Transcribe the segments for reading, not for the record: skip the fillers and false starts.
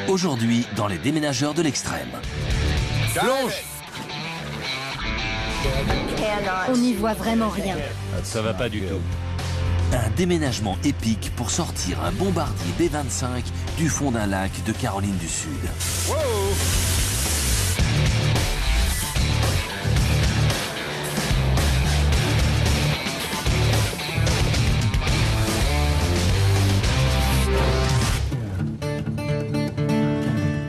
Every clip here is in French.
Aujourd'hui, dans les déménageurs de l'extrême. Plonge! On n'y voit vraiment rien. Ça va pas du tout. Un déménagement épique pour sortir un bombardier B-25 du fond d'un lac de Caroline du Sud. Wow!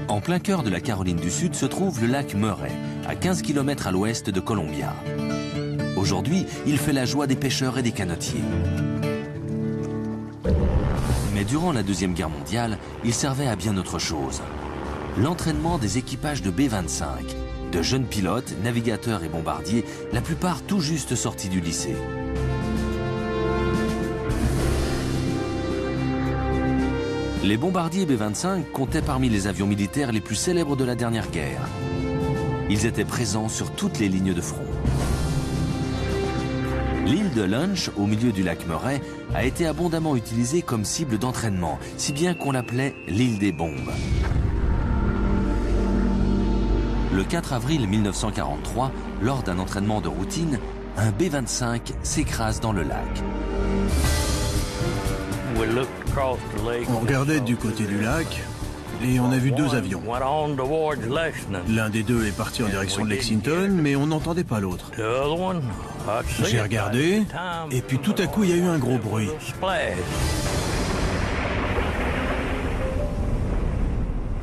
En plein cœur de la Caroline du Sud se trouve le lac Murray, à 15 km à l'ouest de Columbia. Aujourd'hui, il fait la joie des pêcheurs et des canotiers. Mais durant la Deuxième Guerre mondiale, il servait à bien autre chose. L'entraînement des équipages de B-25, de jeunes pilotes, navigateurs et bombardiers, la plupart tout juste sortis du lycée. Les bombardiers B-25 comptaient parmi les avions militaires les plus célèbres de la dernière guerre. Ils étaient présents sur toutes les lignes de front. L'île de Lunch, au milieu du lac Murray, a été abondamment utilisée comme cible d'entraînement, si bien qu'on l'appelait l'île des bombes. Le 4 avril 1943, lors d'un entraînement de routine, un B-25 s'écrase dans le lac. On regardait du côté du lac et on a vu deux avions. L'un des deux est parti en direction de Lexington, mais on n'entendait pas l'autre. J'ai regardé et puis tout à coup il y a eu un gros bruit.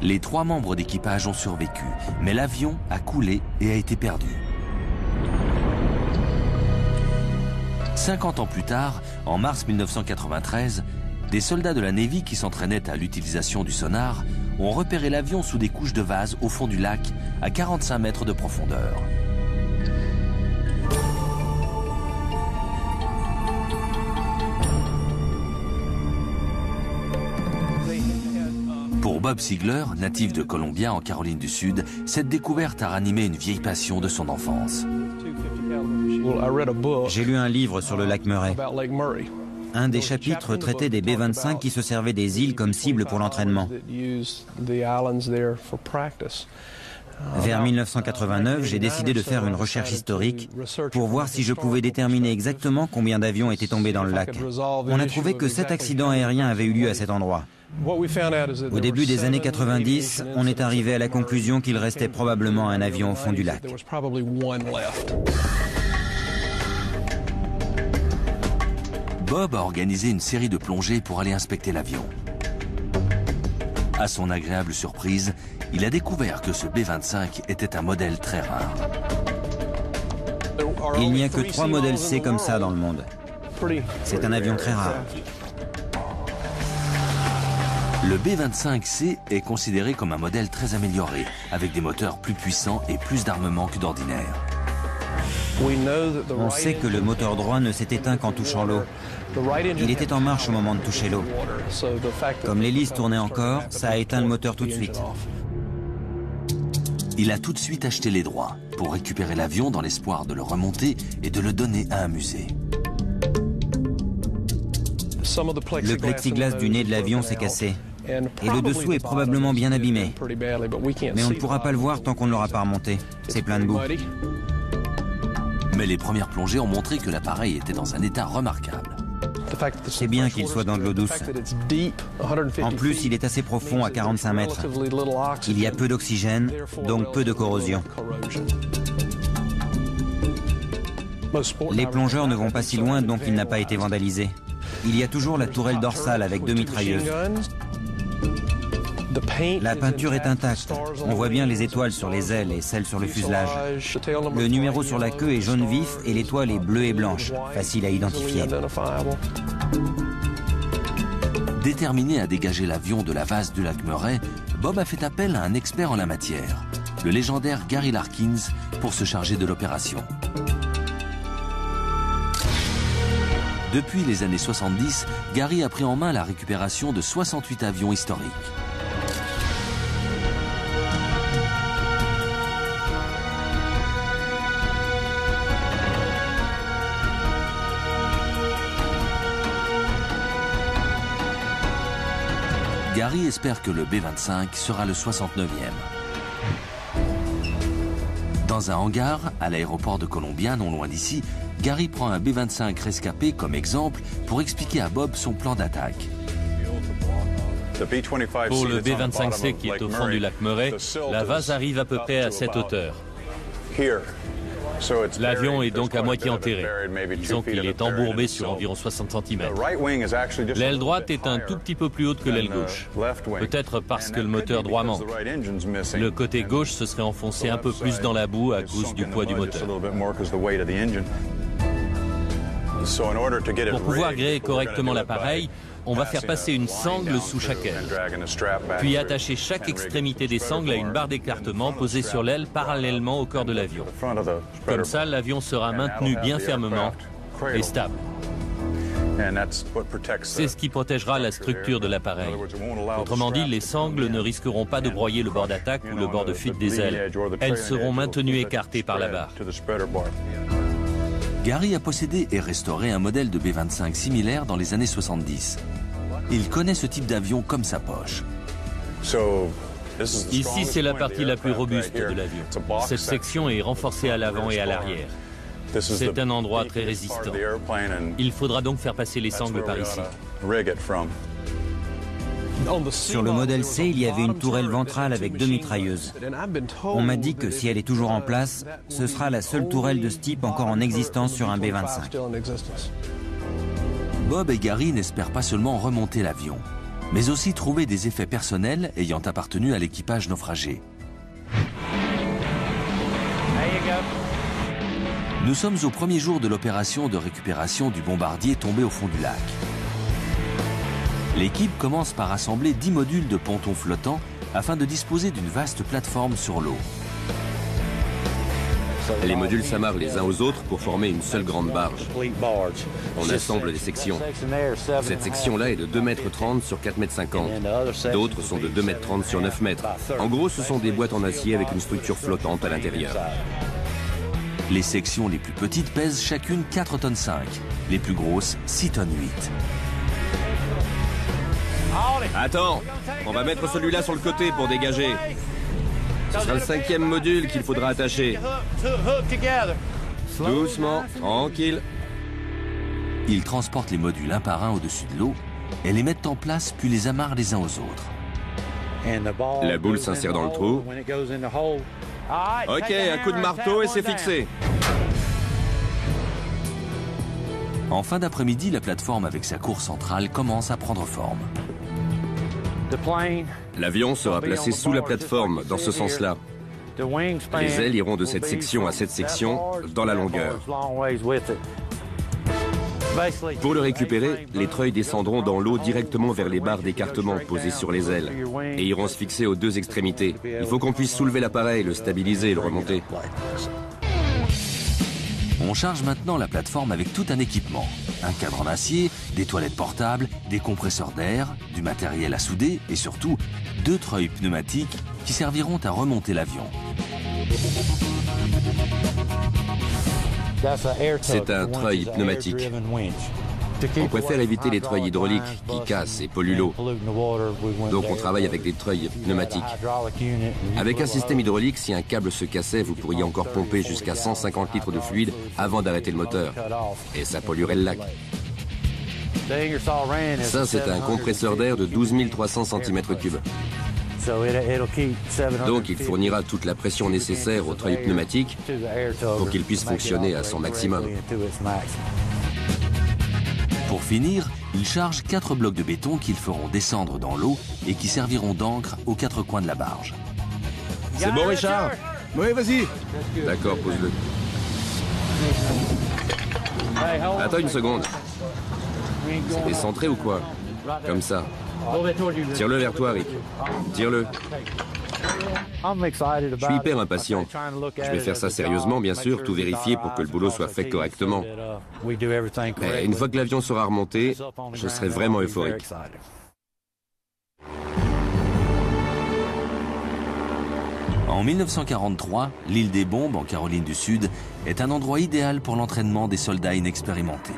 Les 3 membres d'équipage ont survécu, mais l'avion a coulé et a été perdu. 50 ans plus tard, en mars 1993, des soldats de la Navy qui s'entraînaient à l'utilisation du sonar ont repéré l'avion sous des couches de vase au fond du lac, à 45 mètres de profondeur. Pour Bob Ziegler, natif de Columbia en Caroline du Sud, cette découverte a ranimé une vieille passion de son enfance. J'ai lu un livre sur le lac Murray. Un des chapitres traitait des B-25 qui se servaient des îles comme cible pour l'entraînement. Vers 1989, j'ai décidé de faire une recherche historique pour voir si je pouvais déterminer exactement combien d'avions étaient tombés dans le lac. On a trouvé que 7 accidents aériens avaient eu lieu à cet endroit. Au début des années 90, on est arrivé à la conclusion qu'il restait probablement un avion au fond du lac. Bob a organisé une série de plongées pour aller inspecter l'avion. À son agréable surprise, il a découvert que ce B-25 était un modèle très rare. Il n'y a que 3 modèles C comme ça dans le monde. C'est un avion très rare. Le B-25C est considéré comme un modèle très amélioré, avec des moteurs plus puissants et plus d'armement que d'ordinaire. On sait que le moteur droit ne s'est éteint qu'en touchant l'eau. Il était en marche au moment de toucher l'eau. Comme l'hélice tournait encore, ça a éteint le moteur tout de suite. Il a tout de suite acheté les droits pour récupérer l'avion dans l'espoir de le remonter et de le donner à un musée. Le plexiglas du nez de l'avion s'est cassé. Et le dessous est probablement bien abîmé. Mais on ne pourra pas le voir tant qu'on ne l'aura pas remonté. C'est plein de boue. Mais les premières plongées ont montré que l'appareil était dans un état remarquable. C'est bien qu'il soit dans de l'eau douce. En plus, il est assez profond à 45 mètres. Il y a peu d'oxygène, donc peu de corrosion. Les plongeurs ne vont pas si loin, donc il n'a pas été vandalisé. Il y a toujours la tourelle dorsale avec 2 mitrailleuses. La peinture est intacte. On voit bien les étoiles sur les ailes et celles sur le fuselage. Le numéro sur la queue est jaune vif et l'étoile est bleue et blanche. Facile à identifier. Déterminé à dégager l'avion de la vase du lac Murray, Bob a fait appel à un expert en la matière, le légendaire Gary Larkins, pour se charger de l'opération. Depuis les années 70, Gary a pris en main la récupération de 68 avions historiques. Gary espère que le B-25 sera le 69e. Dans un hangar, à l'aéroport de Columbia, non loin d'ici, Gary prend un B-25 rescapé comme exemple pour expliquer à Bob son plan d'attaque. Pour le B-25C qui est au fond du lac Murray, la vase arrive à peu près à cette hauteur. L'avion est donc à moitié enterré. Disons qu'il est embourbé sur environ 60 cm. L'aile droite est un tout petit peu plus haute que l'aile gauche. Peut-être parce que le moteur droit manque. Le côté gauche se serait enfoncé un peu plus dans la boue à cause du poids du moteur. Pour pouvoir gréer correctement l'appareil, on va faire passer une sangle sous chaque aile, puis attacher chaque extrémité des sangles à une barre d'écartement posée sur l'aile parallèlement au corps de l'avion. Comme ça, l'avion sera maintenu bien fermement et stable. C'est ce qui protégera la structure de l'appareil. Autrement dit, les sangles ne risqueront pas de broyer le bord d'attaque ou le bord de fuite des ailes. Elles seront maintenues écartées par la barre. Gary a possédé et restauré un modèle de B-25 similaire dans les années 70. Il connaît ce type d'avion comme sa poche. Ici, c'est la partie la plus robuste de l'avion. Cette section est renforcée à l'avant et à l'arrière. C'est un endroit très résistant. Il faudra donc faire passer les sangles par ici. Sur le modèle C, il y avait une tourelle ventrale avec 2 mitrailleuses. On m'a dit que si elle est toujours en place, ce sera la seule tourelle de ce type encore en existence sur un B-25. Bob et Gary n'espèrent pas seulement remonter l'avion, mais aussi trouver des effets personnels ayant appartenu à l'équipage naufragé. Nous sommes au premier jour de l'opération de récupération du bombardier tombé au fond du lac. L'équipe commence par assembler 10 modules de pontons flottants afin de disposer d'une vaste plateforme sur l'eau. Les modules s'amarrent les uns aux autres pour former une seule grande barge. On assemble des sections. Cette section-là est de 2,30 m sur 4,50 m. D'autres sont de 2,30 m sur 9 m. En gros, ce sont des boîtes en acier avec une structure flottante à l'intérieur. Les sections les plus petites pèsent chacune 4,5 tonnes, les plus grosses 6,8 tonnes. Attends, on va mettre celui-là sur le côté pour dégager. Ce sera le 5e module qu'il faudra attacher. Doucement, tranquille. Ils transportent les modules un par un au-dessus de l'eau et les mettent en place puis les amarrent les uns aux autres. La boule s'insère dans le trou. Ok, un coup de marteau et c'est fixé. En fin d'après-midi, la plateforme avec sa cour centrale commence à prendre forme. L'avion sera placé sous la plateforme, dans ce sens-là. Les ailes iront de cette section à cette section, dans la longueur. Pour le récupérer, les treuils descendront dans l'eau directement vers les barres d'écartement posées sur les ailes et iront se fixer aux 2 extrémités. Il faut qu'on puisse soulever l'appareil, le stabiliser et le remonter. On charge maintenant la plateforme avec tout un équipement. Un cadre en acier, des toilettes portables, des compresseurs d'air, du matériel à souder et surtout 2 treuils pneumatiques qui serviront à remonter l'avion. C'est un treuil pneumatique. On préfère éviter les treuils hydrauliques qui cassent et polluent l'eau. Donc on travaille avec des treuils pneumatiques. Avec un système hydraulique, si un câble se cassait, vous pourriez encore pomper jusqu'à 150 litres de fluide avant d'arrêter le moteur. Et ça polluerait le lac. Ça, c'est un compresseur d'air de 12 300 cm3. Donc il fournira toute la pression nécessaire au treuil pneumatique pour qu'il puisse fonctionner à son maximum. Pour finir, ils chargent 4 blocs de béton qu'ils feront descendre dans l'eau et qui serviront d'encre aux 4 coins de la barge. C'est bon, Richard? Oui, vas-y. D'accord, pose-le. Attends une seconde. C'est décentré ou quoi? Comme ça. Tire-le vers toi, Rick. Tire-le. Je suis hyper impatient. Je vais faire ça sérieusement, bien sûr, tout vérifier pour que le boulot soit fait correctement. Mais une fois que l'avion sera remonté, je serai vraiment euphorique. En 1943, l'île des Bombes, en Caroline du Sud, est un endroit idéal pour l'entraînement des soldats inexpérimentés.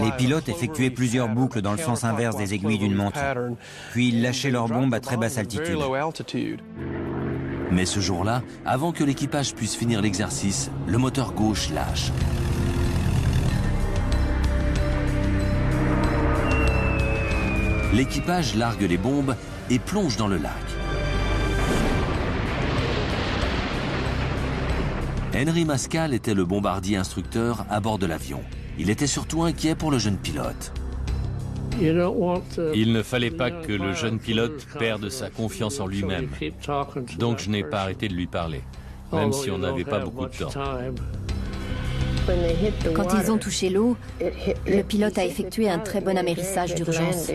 Les pilotes effectuaient plusieurs boucles dans le sens inverse des aiguilles d'une montre, puis ils lâchaient leurs bombes à très basse altitude. Mais ce jour-là, avant que l'équipage puisse finir l'exercice, le moteur gauche lâche. L'équipage largue les bombes et plonge dans le lac. Henry Mascal était le bombardier instructeur à bord de l'avion. Il était surtout inquiet pour le jeune pilote. Il ne fallait pas que le jeune pilote perde sa confiance en lui-même. Donc je n'ai pas arrêté de lui parler, même si on n'avait pas beaucoup de temps. Quand ils ont touché l'eau, le pilote a effectué un très bon amérissage d'urgence.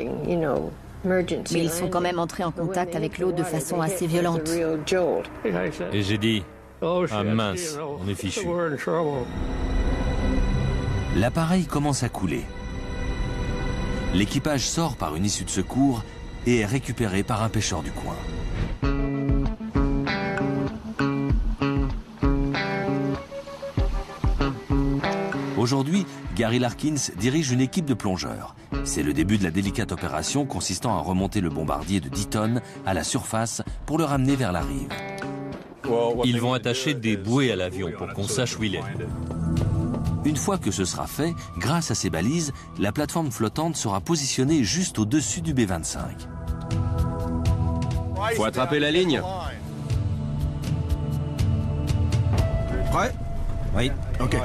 Mais ils sont quand même entrés en contact avec l'eau de façon assez violente. Et j'ai dit, ah mince, on est fichu. L'appareil commence à couler. L'équipage sort par une issue de secours et est récupéré par un pêcheur du coin. Aujourd'hui, Gary Larkins dirige une équipe de plongeurs. C'est le début de la délicate opération consistant à remonter le bombardier de 10 tonnes à la surface pour le ramener vers la rive. Ils vont attacher des bouées à l'avion pour qu'on sache où il est. Une fois que ce sera fait, grâce à ces balises, la plateforme flottante sera positionnée juste au-dessus du B-25. Faut attraper la ligne. Prêt? Oui. Ok.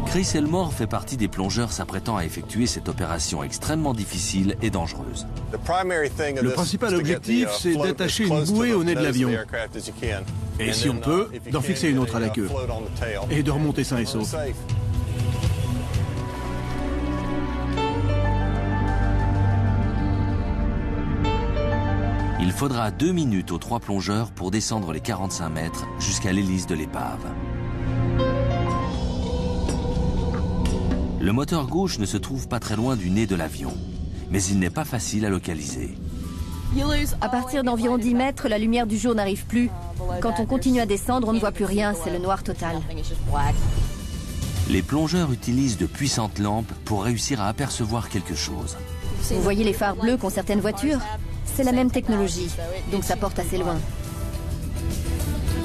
Chris Elmore fait partie des plongeurs s'apprêtant à effectuer cette opération extrêmement difficile et dangereuse. Le principal objectif, c'est d'attacher une bouée au nez de l'avion. Et si on peut, d'en fixer une autre à la queue. Et de remonter sain et sauf. Il faudra 2 minutes aux 3 plongeurs pour descendre les 45 mètres jusqu'à l'hélice de l'épave. Le moteur gauche ne se trouve pas très loin du nez de l'avion, mais il n'est pas facile à localiser. À partir d'environ 10 mètres, la lumière du jour n'arrive plus. Quand on continue à descendre, on ne voit plus rien, c'est le noir total. Les plongeurs utilisent de puissantes lampes pour réussir à apercevoir quelque chose. Vous voyez les phares bleus qu'ont certaines voitures? C'est la même technologie, donc ça porte assez loin.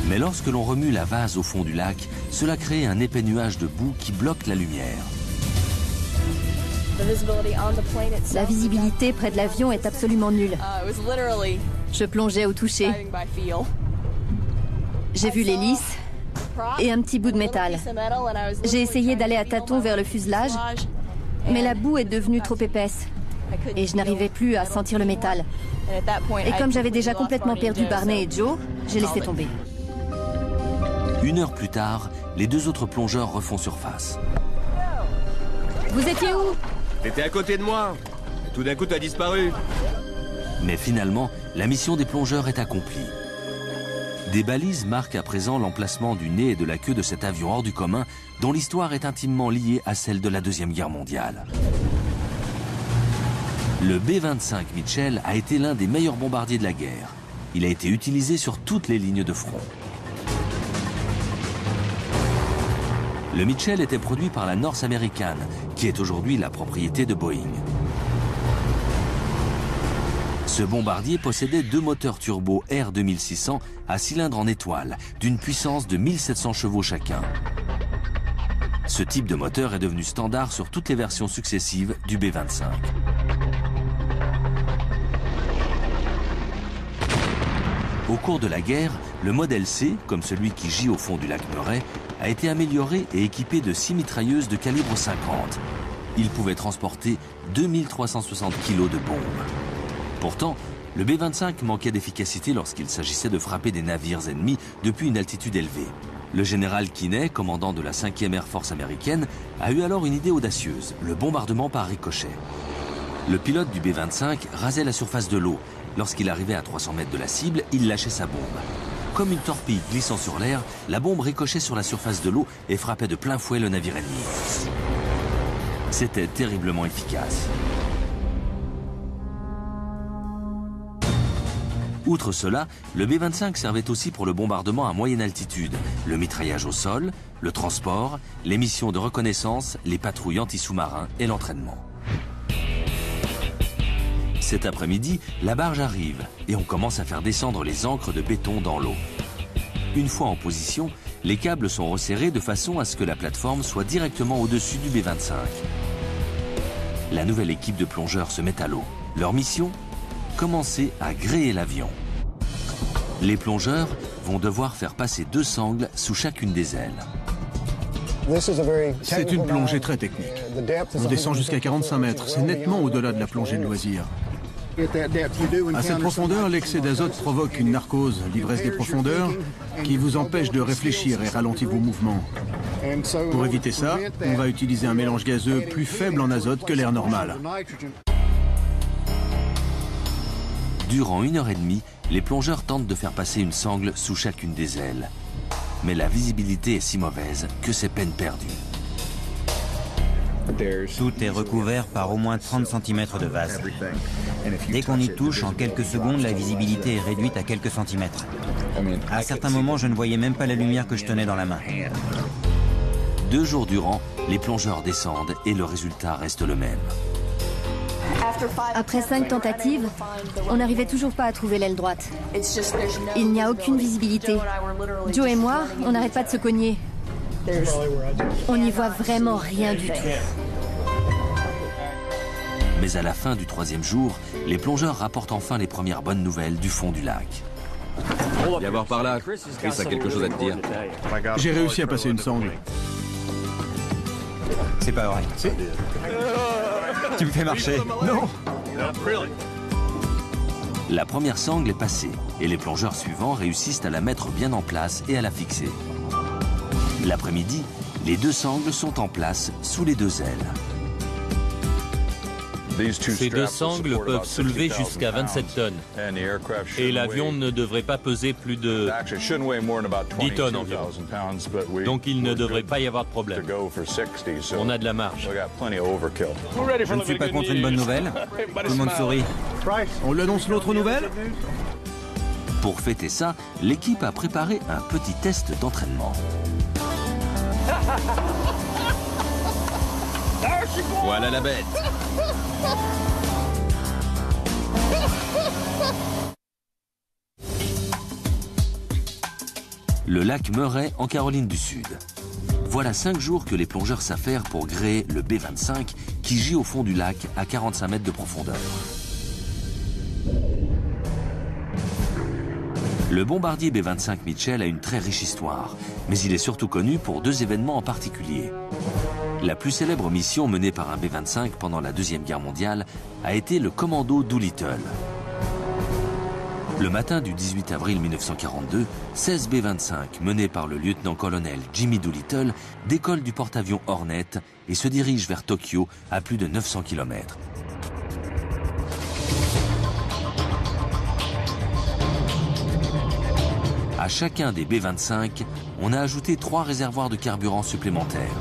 Mais lorsque l'on remue la vase au fond du lac, cela crée un épais nuage de boue qui bloque la lumière. La visibilité près de l'avion est absolument nulle. Je plongeais au toucher. J'ai vu l'hélice et un petit bout de métal. J'ai essayé d'aller à tâtons vers le fuselage, mais la boue est devenue trop épaisse et je n'arrivais plus à sentir le métal. Et comme j'avais déjà complètement perdu Barney et Joe, j'ai laissé tomber. 1 heure plus tard, les 2 autres plongeurs refont surface. Vous étiez où? T'étais à côté de moi. Tout d'un coup, t'as disparu. Mais finalement, la mission des plongeurs est accomplie. Des balises marquent à présent l'emplacement du nez et de la queue de cet avion hors du commun, dont l'histoire est intimement liée à celle de la Deuxième Guerre mondiale. Le B-25 Mitchell a été l'un des meilleurs bombardiers de la guerre. Il a été utilisé sur toutes les lignes de front. Le Mitchell était produit par la North American, qui est aujourd'hui la propriété de Boeing. Ce bombardier possédait 2 moteurs turbo R2600 à cylindre en étoile, d'une puissance de 1700 chevaux chacun. Ce type de moteur est devenu standard sur toutes les versions successives du B-25. Au cours de la guerre, le modèle C, comme celui qui gît au fond du lac Murray, a été amélioré et équipé de 6 mitrailleuses de calibre 50. Il pouvait transporter 2360 kg de bombes. Pourtant, le B-25 manquait d'efficacité lorsqu'il s'agissait de frapper des navires ennemis depuis une altitude élevée. Le général Kinney, commandant de la 5e Air Force américaine, a eu alors une idée audacieuse, le bombardement par ricochet. Le pilote du B-25 rasait la surface de l'eau. Lorsqu'il arrivait à 300 mètres de la cible, il lâchait sa bombe. Comme une torpille glissant sur l'air, la bombe ricochait sur la surface de l'eau et frappait de plein fouet le navire ennemi. C'était terriblement efficace. Outre cela, le B-25 servait aussi pour le bombardement à moyenne altitude, le mitraillage au sol, le transport, les missions de reconnaissance, les patrouilles anti-sous-marins et l'entraînement. Cet après-midi, la barge arrive et on commence à faire descendre les ancres de béton dans l'eau. Une fois en position, les câbles sont resserrés de façon à ce que la plateforme soit directement au-dessus du B-25. La nouvelle équipe de plongeurs se met à l'eau. Leur mission ? Commencer à gréer l'avion. Les plongeurs vont devoir faire passer 2 sangles sous chacune des ailes. C'est une plongée très technique. On descend jusqu'à 45 mètres, c'est nettement au-delà de la plongée de loisir. À cette profondeur, l'excès d'azote provoque une narcose, l'ivresse des profondeurs, qui vous empêche de réfléchir et ralentit vos mouvements. Pour éviter ça, on va utiliser un mélange gazeux plus faible en azote que l'air normal. Durant 1h30, les plongeurs tentent de faire passer une sangle sous chacune des ailes. Mais la visibilité est si mauvaise que c'est peine perdue. Tout est recouvert par au moins 30 cm de vase. Dès qu'on y touche, en quelques secondes, la visibilité est réduite à quelques centimètres. À certains moments, je ne voyais même pas la lumière que je tenais dans la main. 2 jours durant, les plongeurs descendent et le résultat reste le même. Après 5 tentatives, on n'arrivait toujours pas à trouver l'aile droite. Il n'y a aucune visibilité. Joe et moi, on n'arrête pas de se cogner. On n'y voit vraiment rien du tout. Mais à la fin du 3e jour, les plongeurs rapportent enfin les premières bonnes nouvelles du fond du lac. Viens voir par là, Chris a quelque chose à te dire. J'ai réussi à passer une sangle. C'est pas vrai. Si. Tu me fais marcher. Non. La première sangle est passée et les plongeurs suivants réussissent à la mettre bien en place et à la fixer. L'après-midi, les 2 sangles sont en place sous les 2 ailes. Ces 2 sangles peuvent soulever jusqu'à 27 tonnes. Et l'avion ne devrait pas peser plus de 10 tonnes environ. Donc il ne devrait pas y avoir de problème. On a de la marge. Je ne suis pas contre une bonne nouvelle. Tout le monde sourit. On lui annonce l'autre nouvelle ? Pour fêter ça, l'équipe a préparé un petit test d'entraînement. Voilà la bête. Le lac Murray en Caroline du Sud. Voilà 5 jours que les plongeurs s'affairent pour gréer le B-25 qui gît au fond du lac à 45 mètres de profondeur. Le bombardier B-25 Mitchell a une très riche histoire, mais il est surtout connu pour 2 événements en particulier. La plus célèbre mission menée par un B-25 pendant la Deuxième Guerre mondiale a été le commando Doolittle. Le matin du 18 avril 1942, 16 B-25 menés par le lieutenant-colonel Jimmy Doolittle décollent du porte-avions Hornet et se dirigent vers Tokyo à plus de 900 km. À chacun des B-25, on a ajouté 3 réservoirs de carburant supplémentaires.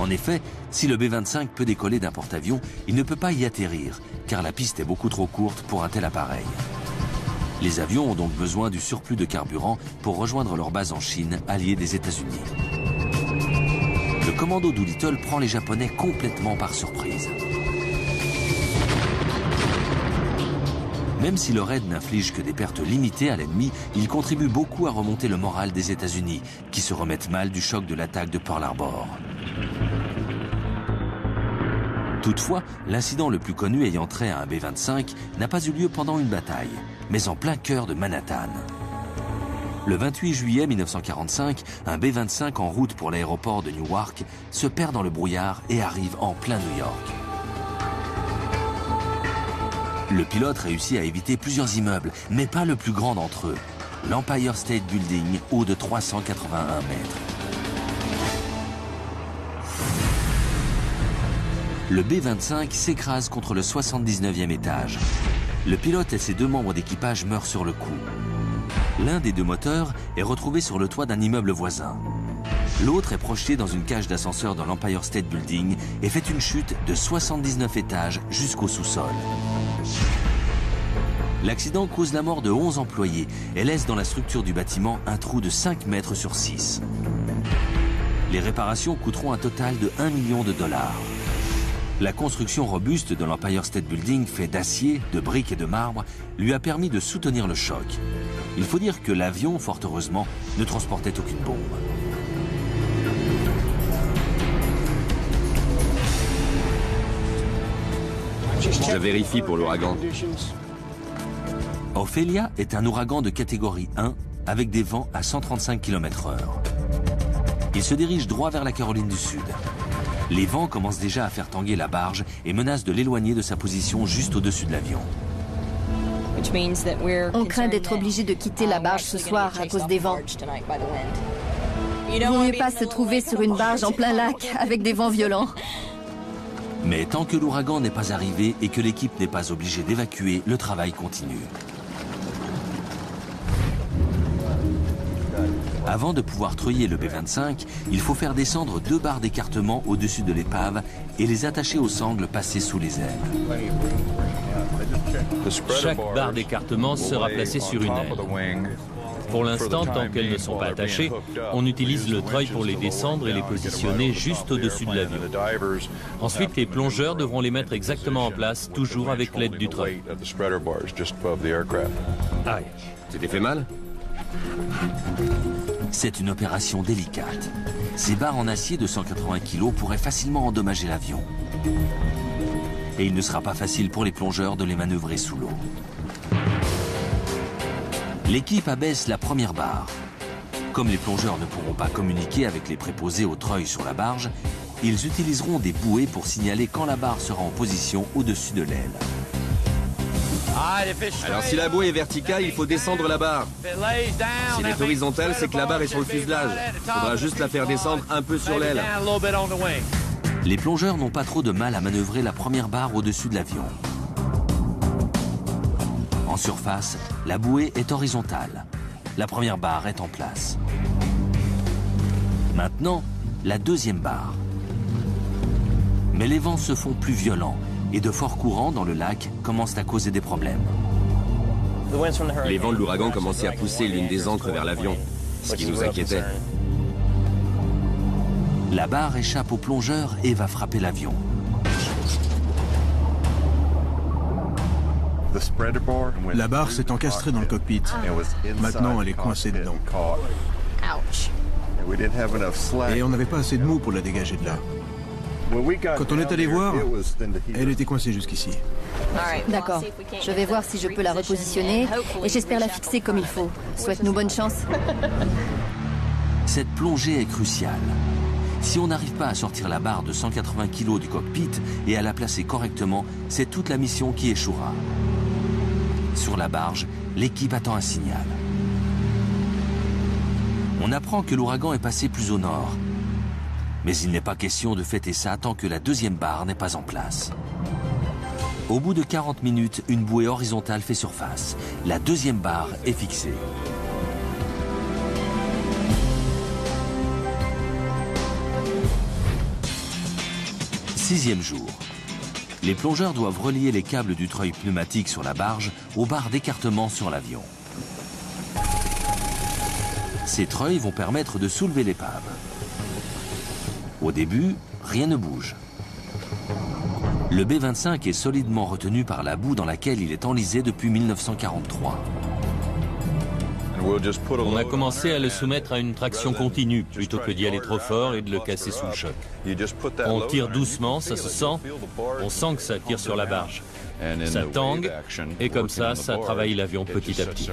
En effet, si le B-25 peut décoller d'un porte-avions, il ne peut pas y atterrir, car la piste est beaucoup trop courte pour un tel appareil. Les avions ont donc besoin du surplus de carburant pour rejoindre leur base en Chine, alliée des États-Unis. Le commando Doolittle prend les Japonais complètement par surprise. Même si le raid n'inflige que des pertes limitées à l'ennemi, il contribue beaucoup à remonter le moral des États-Unis, qui se remettent mal du choc de l'attaque de Pearl Harbor. Toutefois, l'incident le plus connu ayant trait à un B-25 n'a pas eu lieu pendant une bataille, mais en plein cœur de Manhattan. Le 28 juillet 1945, un B-25 en route pour l'aéroport de Newark se perd dans le brouillard et arrive en plein New York. Le pilote réussit à éviter plusieurs immeubles, mais pas le plus grand d'entre eux, l'Empire State Building, haut de 381 mètres. Le B-25 s'écrase contre le 79e étage. Le pilote et ses 2 membres d'équipage meurent sur le coup. L'un des 2 moteurs est retrouvé sur le toit d'un immeuble voisin. L'autre est projeté dans une cage d'ascenseur dans l'Empire State Building et fait une chute de 79 étages jusqu'au sous-sol. L'accident cause la mort de 11 employés et laisse dans la structure du bâtiment un trou de 5 mètres sur 6. Les réparations coûteront un total de 1 million de dollars. La construction robuste de l'Empire State Building, faite d'acier, de briques et de marbre, lui a permis de soutenir le choc. Il faut dire que l'avion, fort heureusement, ne transportait aucune bombe. Je vérifie pour l'ouragan. Ophelia est un ouragan de catégorie 1 avec des vents à 135 km/h. Il se dirige droit vers la Caroline du Sud. Les vents commencent déjà à faire tanguer la barge et menacent de l'éloigner de sa position juste au-dessus de l'avion. On craint d'être obligé de quitter la barge ce soir à cause des vents. Il vaut mieux pas se trouver sur une barge en plein lac avec des vents violents. Mais tant que l'ouragan n'est pas arrivé et que l'équipe n'est pas obligée d'évacuer, le travail continue. Avant de pouvoir treuiller le B-25, il faut faire descendre 2 barres d'écartement au-dessus de l'épave et les attacher aux sangles passées sous les ailes. Chaque barre d'écartement sera placée sur une aile. Pour l'instant, tant qu'elles ne sont pas attachées, on utilise le treuil pour les descendre et les positionner juste au-dessus de l'avion. Ensuite, les plongeurs devront les mettre exactement en place, toujours avec l'aide du treuil. Aïe. C'était fait mal? C'est une opération délicate. Ces barres en acier de 180 kg pourraient facilement endommager l'avion. Et il ne sera pas facile pour les plongeurs de les manœuvrer sous l'eau. L'équipe abaisse la première barre. Comme les plongeurs ne pourront pas communiquer avec les préposés au treuil sur la barge, ils utiliseront des bouées pour signaler quand la barre sera en position au-dessus de l'aile. Alors si la bouée est verticale, il faut descendre la barre. Si elle est horizontale, c'est que la barre est sur le fuselage. Il faudra juste la faire descendre un peu sur l'aile. Les plongeurs n'ont pas trop de mal à manœuvrer la première barre au-dessus de l'avion. En surface, la bouée est horizontale. La première barre est en place. Maintenant, la deuxième barre. Mais les vents se font plus violents et de forts courants dans le lac commencent à causer des problèmes. Les vents de l'ouragan commençaient à pousser l'une des ancres vers l'avion, ce qui nous inquiétait. La barre échappe aux plongeurs et va frapper l'avion. La barre s'est encastrée dans le cockpit. Maintenant, elle est coincée dedans. Et on n'avait pas assez de mou pour la dégager de là. Quand on est allé voir, elle était coincée jusqu'ici. D'accord. Je vais voir si je peux la repositionner et j'espère la fixer comme il faut. Souhaite-nous bonne chance. Cette plongée est cruciale. Si on n'arrive pas à sortir la barre de 180 kg du cockpit et à la placer correctement, c'est toute la mission qui échouera. Sur la barge, l'équipe attend un signal. On apprend que l'ouragan est passé plus au nord. Mais il n'est pas question de fêter ça tant que la deuxième barre n'est pas en place. Au bout de 40 minutes, une bouée horizontale fait surface. La deuxième barre est fixée. Sixième jour. Les plongeurs doivent relier les câbles du treuil pneumatique sur la barge aux barres d'écartement sur l'avion. Ces treuils vont permettre de soulever l'épave. Au début, rien ne bouge. Le B-25 est solidement retenu par la boue dans laquelle il est enlisé depuis 1943. On a commencé à le soumettre à une traction continue plutôt que d'y aller trop fort et de le casser sous le choc. On tire doucement, ça se sent. On sent que ça tire sur la barge. Ça tangue et comme ça travaille l'avion petit à petit.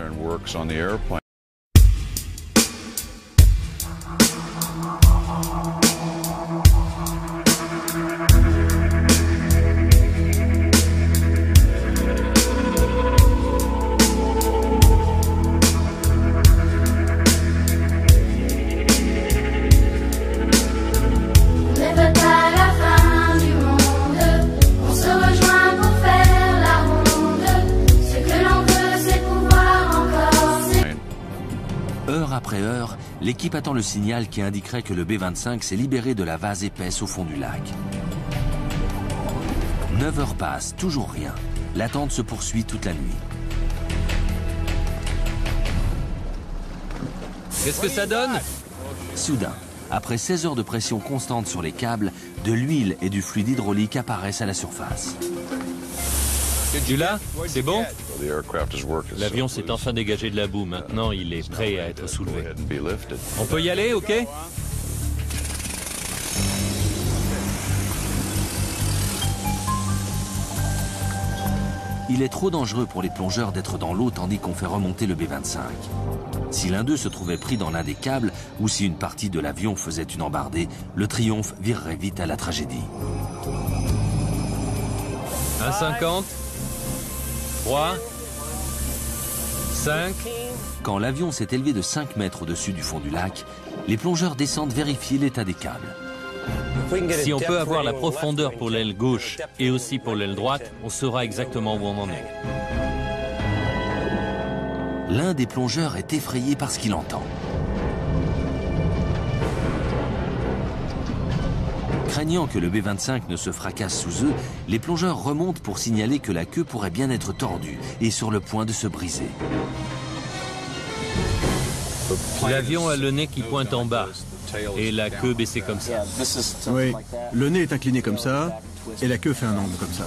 L'équipe attend le signal qui indiquerait que le B-25 s'est libéré de la vase épaisse au fond du lac. 9 heures passent, toujours rien. L'attente se poursuit toute la nuit. Qu'est-ce que ça donne? Soudain, après 16 heures de pression constante sur les câbles, de l'huile et du fluide hydraulique apparaissent à la surface. Tu l'as? C'est bon? L'avion s'est enfin dégagé de la boue. Maintenant, il est prêt à être soulevé. On peut y aller, ok? Il est trop dangereux pour les plongeurs d'être dans l'eau tandis qu'on fait remonter le B-25. Si l'un d'eux se trouvait pris dans l'un des câbles ou si une partie de l'avion faisait une embardée, le Triomphe virerait vite à la tragédie. 1,50. 3. 5. Quand l'avion s'est élevé de 5 mètres au-dessus du fond du lac, les plongeurs descendent vérifier l'état des câbles. Si on peut avoir la profondeur pour l'aile gauche et aussi pour l'aile droite, on saura exactement où on en est. L'un des plongeurs est effrayé par ce qu'il entend. Craignant que le B-25 ne se fracasse sous eux, les plongeurs remontent pour signaler que la queue pourrait bien être tordue et sur le point de se briser. L'avion a le nez qui pointe en bas et la queue baissée comme ça. Oui, le nez est incliné comme ça et la queue fait un angle comme ça.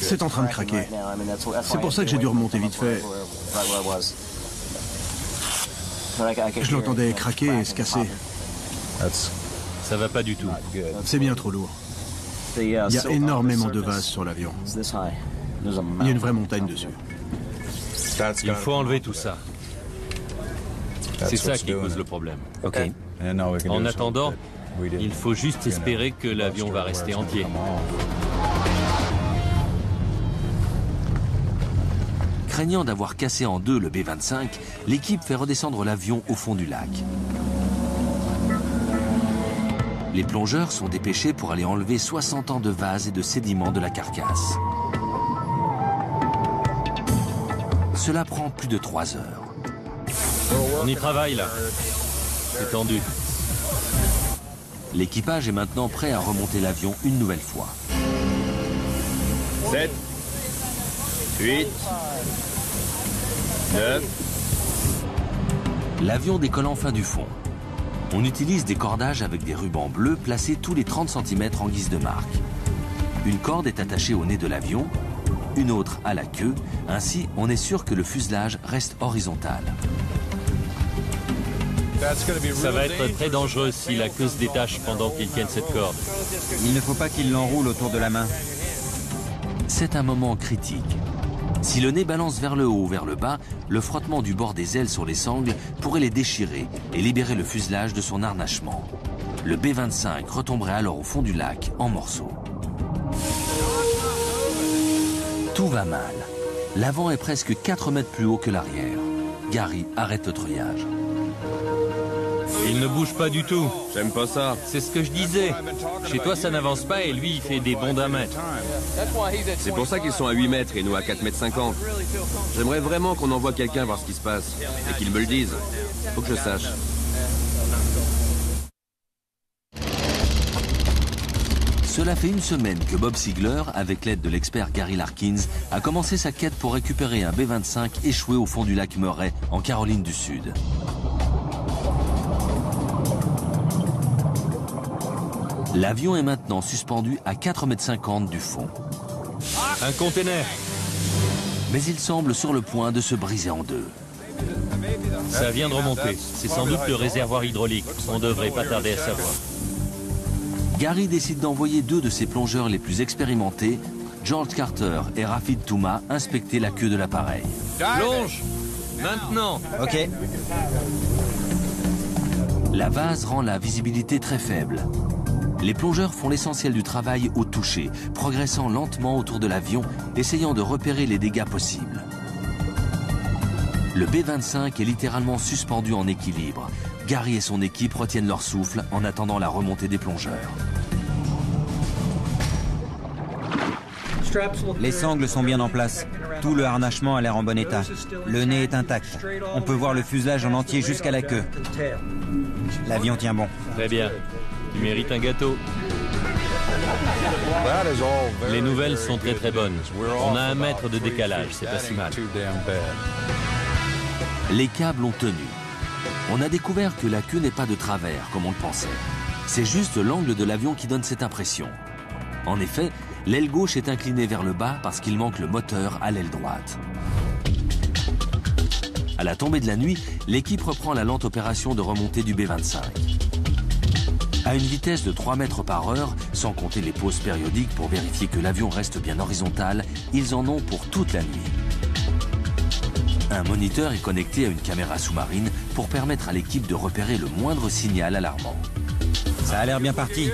C'est en train de craquer. C'est pour ça que j'ai dû remonter vite fait. Je l'entendais craquer et se casser. Ça va pas du tout. C'est bien trop lourd. Il y a énormément de vase sur l'avion. Il y a une vraie montagne dessus. Il faut enlever tout ça. C'est ça qui cause le problème. Ok. En attendant, il faut juste espérer que l'avion va rester entier. Craignant d'avoir cassé en deux le B-25, l'équipe fait redescendre l'avion au fond du lac. Les plongeurs sont dépêchés pour aller enlever 60 ans de vase et de sédiments de la carcasse. Cela prend plus de 3 heures. On y travaille là. C'est tendu. L'équipage est maintenant prêt à remonter l'avion une nouvelle fois. 7, 8, 9. L'avion décolle enfin du fond. On utilise des cordages avec des rubans bleus placés tous les 30 cm en guise de marque. Une corde est attachée au nez de l'avion, une autre à la queue. Ainsi, on est sûr que le fuselage reste horizontal. Ça va être très dangereux si la queue se détache pendant qu'ils tiennent cette corde. Il ne faut pas qu'il l'enroule autour de la main. C'est un moment critique. Si le nez balance vers le haut ou vers le bas, le frottement du bord des ailes sur les sangles pourrait les déchirer et libérer le fuselage de son harnachement. Le B-25 retomberait alors au fond du lac en morceaux. Tout va mal. L'avant est presque 4 mètres plus haut que l'arrière. Gary arrête le treuillage. Il ne bouge pas du tout. J'aime pas ça. C'est ce que je disais. Chez toi, ça n'avance pas et lui, il fait des bonds d'un mètre. C'est pour ça qu'ils sont à 8 mètres et nous à 4,50 mètres. J'aimerais vraiment qu'on envoie quelqu'un voir ce qui se passe et qu'il me le dise. Faut que je sache. Cela fait une semaine que Bob Siegler, avec l'aide de l'expert Gary Larkins, a commencé sa quête pour récupérer un B-25 échoué au fond du lac Murray, en Caroline du Sud. L'avion est maintenant suspendu à 4,50 mètres du fond. Un container. Mais il semble sur le point de se briser en deux. Ça vient de remonter. C'est sans doute le réservoir hydraulique. On devrait pas tarder à savoir. Gary décide d'envoyer 2 de ses plongeurs les plus expérimentés, George Carter et Rafid Touma, inspecter la queue de l'appareil. Plonge! Maintenant! Ok. La vase rend la visibilité très faible. Les plongeurs font l'essentiel du travail au toucher, progressant lentement autour de l'avion, essayant de repérer les dégâts possibles. Le B-25 est littéralement suspendu en équilibre. Gary et son équipe retiennent leur souffle en attendant la remontée des plongeurs. Les sangles sont bien en place. Tout le harnachement a l'air en bon état. Le nez est intact. On peut voir le fuselage en entier jusqu'à la queue. L'avion tient bon. Très bien. Tu mérites un gâteau. Les nouvelles sont très très bonnes. On a 1 mètre de décalage, c'est pas si mal. Les câbles ont tenu. On a découvert que la queue n'est pas de travers, comme on le pensait. C'est juste l'angle de l'avion qui donne cette impression. En effet, l'aile gauche est inclinée vers le bas parce qu'il manque le moteur à l'aile droite. À la tombée de la nuit, l'équipe reprend la lente opération de remontée du B-25. À une vitesse de 3 mètres par heure, sans compter les pauses périodiques pour vérifier que l'avion reste bien horizontal, ils en ont pour toute la nuit. Un moniteur est connecté à une caméra sous-marine pour permettre à l'équipe de repérer le moindre signal alarmant. Ça a l'air bien parti.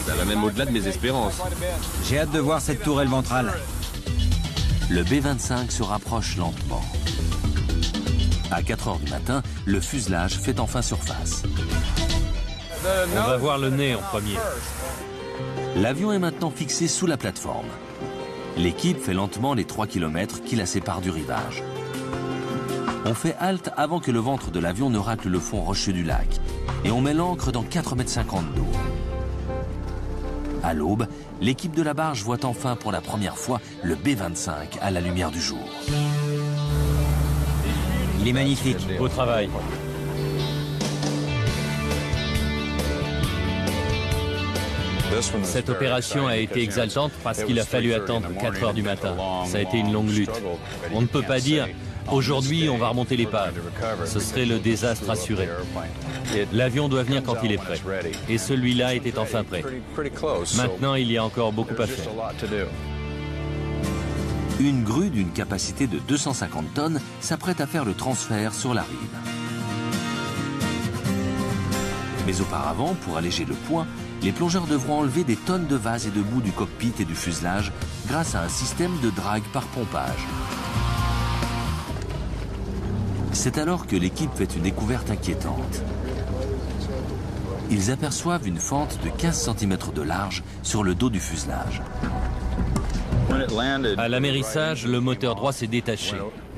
Ça va même au-delà de mes espérances. J'ai hâte de voir cette tourelle ventrale. Le B-25 se rapproche lentement. À 4 heures du matin, le fuselage fait enfin surface. On va voir le nez en premier. L'avion est maintenant fixé sous la plateforme. L'équipe fait lentement les 3 km qui la séparent du rivage. On fait halte avant que le ventre de l'avion ne racle le fond rocheux du lac. Et on met l'ancre dans 4,50 m d'eau. À l'aube, l'équipe de la barge voit enfin pour la première fois le B-25 à la lumière du jour. Il est magnifique. Beau travail. Cette opération a été exaltante parce qu'il a fallu attendre 4 heures du matin. Ça a été une longue lutte. On ne peut pas dire « aujourd'hui, on va remonter l'épave ». Ce serait le désastre assuré. L'avion doit venir quand il est prêt. Et celui-là était enfin prêt. Maintenant, il y a encore beaucoup à faire. Une grue d'une capacité de 250 tonnes s'apprête à faire le transfert sur la rive. Mais auparavant, pour alléger le poids, les plongeurs devront enlever des tonnes de vase et de boue du cockpit et du fuselage grâce à un système de drague par pompage. C'est alors que l'équipe fait une découverte inquiétante. Ils aperçoivent une fente de 15 cm de large sur le dos du fuselage. À l'amérissage, le moteur droit s'est détaché.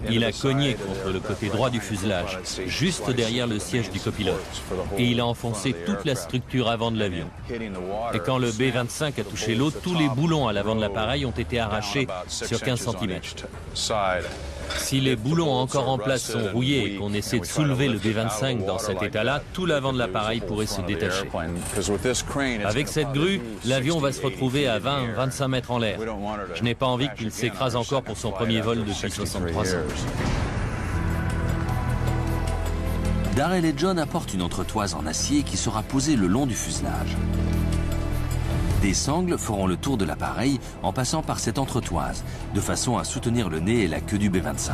Il a cogné contre le côté droit du fuselage, juste derrière le siège du copilote. Et il a enfoncé toute la structure avant de l'avion. Et quand le B-25 a touché l'eau, tous les boulons à l'avant de l'appareil ont été arrachés sur 15 cm. Si les boulons encore en place sont rouillés et qu'on essaie de soulever le B-25 dans cet état-là, tout l'avant de l'appareil pourrait se détacher. Avec cette grue, l'avion va se retrouver à 20-25 mètres en l'air. Je n'ai pas envie qu'il s'écrase encore pour son premier vol depuis 63 ans. Darrell et John apportent une entretoise en acier qui sera posée le long du fuselage. Des sangles feront le tour de l'appareil en passant par cette entretoise, de façon à soutenir le nez et la queue du B-25.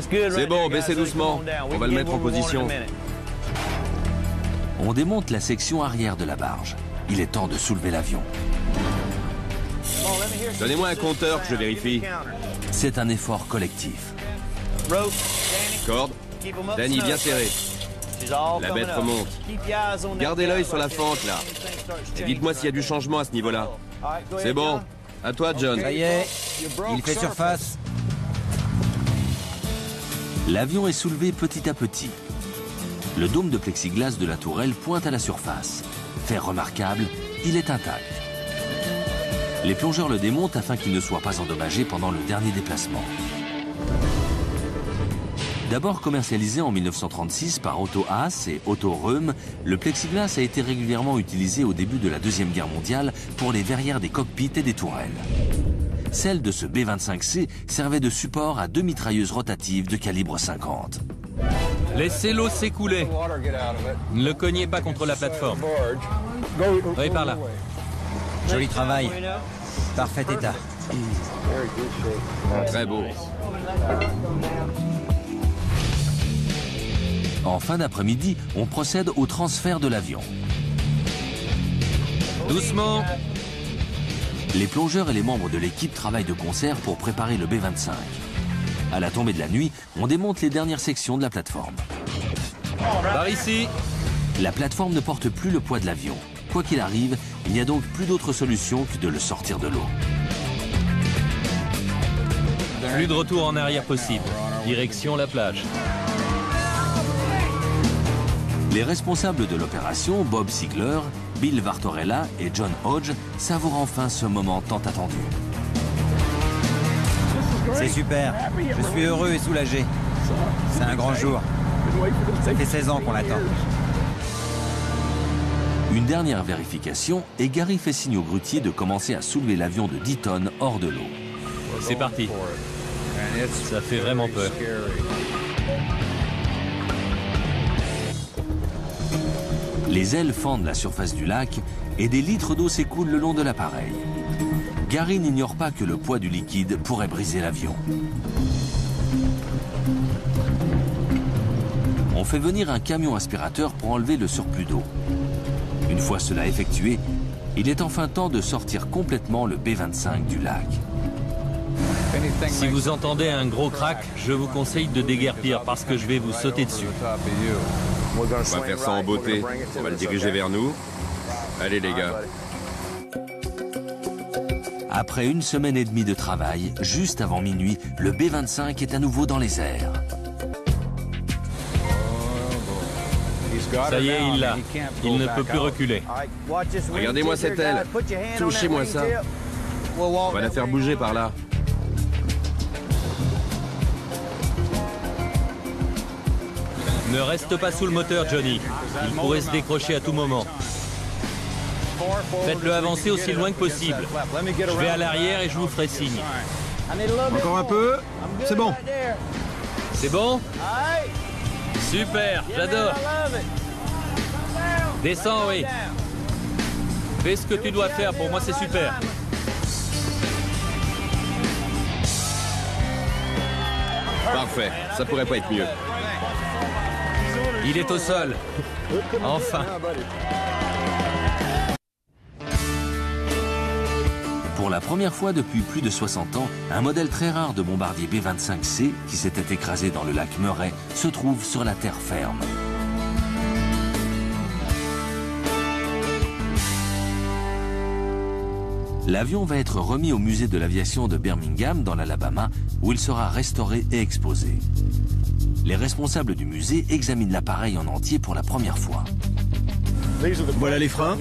C'est bon, baissez doucement. On va le mettre en position. On démonte la section arrière de la barge. Il est temps de soulever l'avion. Donnez-moi un compteur que je vérifie. C'est un effort collectif. Corde. Danny, bien serré. La bête remonte. Gardez l'œil sur la fente, là. Et dites-moi s'il y a du changement à ce niveau-là. C'est bon. À toi, John. Ça y est, il fait surface. L'avion est soulevé petit à petit. Le dôme de plexiglas de la tourelle pointe à la surface. Fait remarquable, il est intact. Les plongeurs le démontent afin qu'il ne soit pas endommagé pendant le dernier déplacement. D'abord commercialisé en 1936 par Otto Haas et Otto Röhm, le plexiglas a été régulièrement utilisé au début de la Deuxième Guerre mondiale pour les verrières des cockpits et des tourelles. Celle de ce B-25C servait de support à 2 mitrailleuses rotatives de calibre 50. Laissez l'eau s'écouler. Ne le cognez pas contre la plateforme. Oui, par là. Joli travail. Parfait état. Très beau. En fin d'après-midi, on procède au transfert de l'avion. Doucement. Les plongeurs et les membres de l'équipe travaillent de concert pour préparer le B-25. À la tombée de la nuit, on démonte les dernières sections de la plateforme. Par ici. La plateforme ne porte plus le poids de l'avion. Quoi qu'il arrive, il n'y a donc plus d'autre solution que de le sortir de l'eau. Plus de retour en arrière possible. Direction la plage. Les responsables de l'opération, Bob Siegler, Bill Vartorella et John Hodge, savourent enfin ce moment tant attendu. C'est super. Je suis heureux et soulagé. C'est un grand jour. Ça fait 16 ans qu'on l'attend. Une dernière vérification et Gary fait signe au grutier de commencer à soulever l'avion de 10 tonnes hors de l'eau. C'est parti. Ça fait vraiment peur. Les ailes fendent la surface du lac et des litres d'eau s'écoulent le long de l'appareil. Gary n'ignore pas que le poids du liquide pourrait briser l'avion. On fait venir un camion aspirateur pour enlever le surplus d'eau. Une fois cela effectué, il est enfin temps de sortir complètement le B-25 du lac. Si vous entendez un gros crack, je vous conseille de déguerpir parce que je vais vous sauter dessus. On va faire ça en beauté. On va le diriger vers nous. Allez les gars. Après une semaine et demie de travail, juste avant minuit, le B-25 est à nouveau dans les airs. Ça y est, il l'a. Il ne peut plus reculer. Regardez-moi cette aile. Touchez-moi ça. On va la faire bouger par là. Ne reste pas sous le moteur, Johnny. Il pourrait se décrocher à tout moment. Faites-le avancer aussi loin que possible. Je vais à l'arrière et je vous ferai signe. Encore un peu. C'est bon. C'est bon? Super, j'adore. Descends, oui. Fais ce que tu dois faire, pour moi c'est super. Parfait, ça pourrait pas être mieux. Il est au sol. Enfin. Pour la première fois depuis plus de 60 ans, un modèle très rare de bombardier B-25C, qui s'était écrasé dans le lac Murray, se trouve sur la terre ferme. L'avion va être remis au musée de l'aviation de Birmingham, dans l'Alabama, où il sera restauré et exposé. Les responsables du musée examinent l'appareil en entier pour la première fois. Voilà les freins.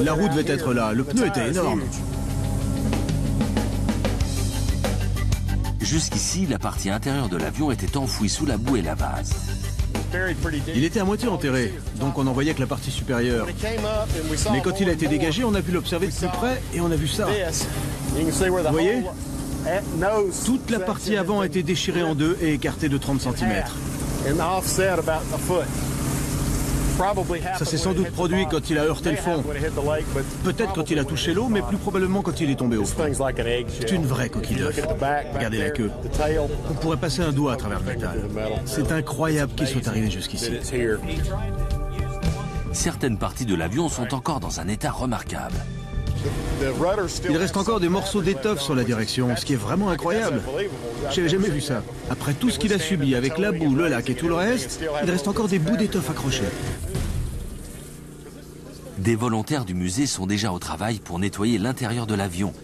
La roue devait être là, le pneu était énorme. Jusqu'ici, la partie intérieure de l'avion était enfouie sous la boue et la vase. Il était à moitié enterré, donc on n'en voyait que la partie supérieure. Mais quand il a été dégagé, on a pu l'observer de plus près et on a vu ça. Vous voyez ? Toute la partie avant a été déchirée en deux et écartée de 30 cm. Ça s'est sans doute produit quand il a heurté le fond. Peut-être quand il a touché l'eau, mais plus probablement quand il est tombé au fond. C'est une vraie coquille d'œuf. Regardez la queue. On pourrait passer un doigt à travers le métal. C'est incroyable qu'il soit arrivé jusqu'ici. Certaines parties de l'avion sont encore dans un état remarquable. Il reste encore des morceaux d'étoffe sur la direction, ce qui est vraiment incroyable. J'avais jamais vu ça. Après tout ce qu'il a subi avec la boue, le lac et tout le reste, il reste encore des bouts d'étoffe accrochés. Des volontaires du musée sont déjà au travail pour nettoyer l'intérieur de l'avion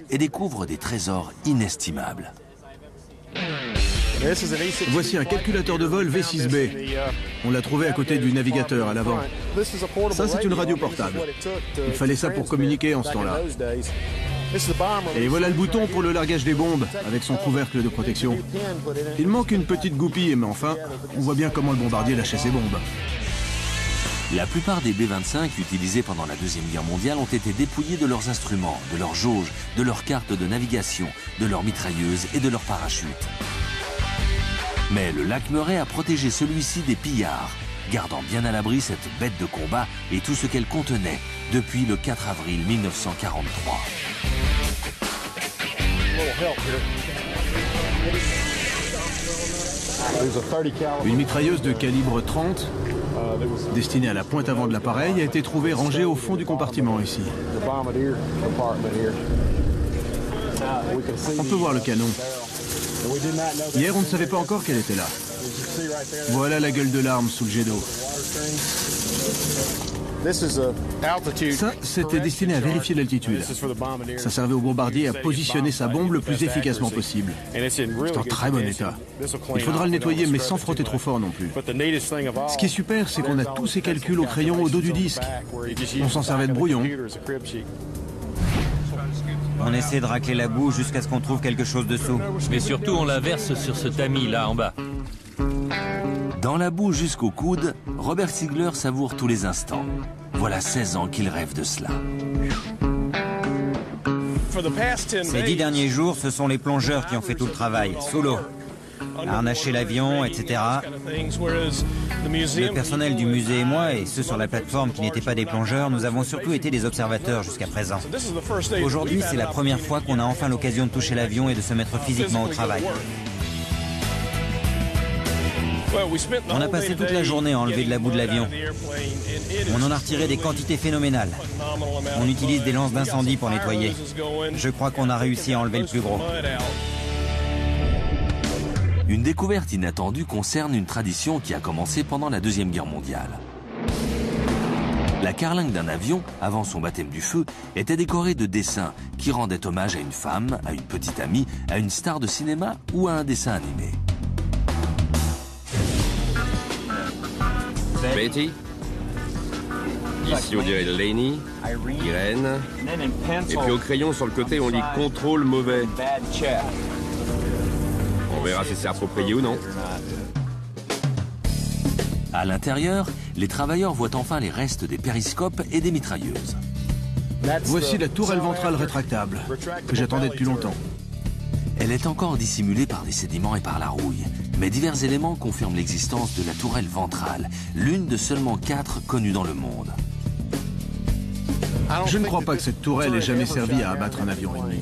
et découvrent des trésors inestimables. Voici un calculateur de vol V6B. On l'a trouvé à côté du navigateur à l'avant. Ça, c'est une radio portable. Il fallait ça pour communiquer en ce temps-là. Et voilà le bouton pour le largage des bombes, avec son couvercle de protection. Il manque une petite goupille, mais enfin, on voit bien comment le bombardier lâchait ses bombes. La plupart des B-25 utilisés pendant la Deuxième Guerre mondiale ont été dépouillés de leurs instruments, de leurs jauges, de leurs cartes de navigation, de leurs mitrailleuses et de leurs parachutes. Mais le lac Murray a protégé celui-ci des pillards, gardant bien à l'abri cette bête de combat et tout ce qu'elle contenait depuis le 4 avril 1943. Une mitrailleuse de calibre 30, destinée à la pointe avant de l'appareil, a été trouvée rangée au fond du compartiment ici. On peut voir le canon. Hier, on ne savait pas encore qu'elle était là. Voilà la gueule de l'arme sous le jet d'eau. Ça, c'était destiné à vérifier l'altitude. Ça servait au bombardier à positionner sa bombe le plus efficacement possible. C'est en très bon état. Il faudra le nettoyer, mais sans frotter trop fort non plus. Ce qui est super, c'est qu'on a tous ces calculs au crayon au dos du disque. On s'en servait de brouillon. On essaie de racler la boue jusqu'à ce qu'on trouve quelque chose dessous. Mais surtout, on la verse sur ce tamis là en bas. Dans la boue jusqu'au coude, Robert Sigler savoure tous les instants. Voilà 16 ans qu'il rêve de cela. Ces 10 derniers jours, ce sont les plongeurs qui ont fait tout le travail, sous l'eau. Harnacher l'avion, etc. Le personnel du musée et moi, et ceux sur la plateforme qui n'étaient pas des plongeurs, nous avons surtout été des observateurs jusqu'à présent. Aujourd'hui, c'est la première fois qu'on a enfin l'occasion de toucher l'avion et de se mettre physiquement au travail. On a passé toute la journée à enlever de la boue de l'avion. On en a retiré des quantités phénoménales. On utilise des lances d'incendie pour nettoyer. Je crois qu'on a réussi à enlever le plus gros. Une découverte inattendue concerne une tradition qui a commencé pendant la Deuxième Guerre mondiale. La carlingue d'un avion, avant son baptême du feu, était décorée de dessins qui rendaient hommage à une femme, à une petite amie, à une star de cinéma ou à un dessin animé. Betty. Ici on dirait Laney, Irène. Et puis au crayon sur le côté on lit contrôle mauvais. On verra si c'est approprié ou non. À l'intérieur, les travailleurs voient enfin les restes des périscopes et des mitrailleuses. Voici la tourelle ventrale rétractable, que j'attendais depuis longtemps. Elle est encore dissimulée par des sédiments et par la rouille. Mais divers éléments confirment l'existence de la tourelle ventrale, l'une de seulement 4 connues dans le monde. Je ne crois pas que cette tourelle ait jamais servi à abattre un avion ennemi.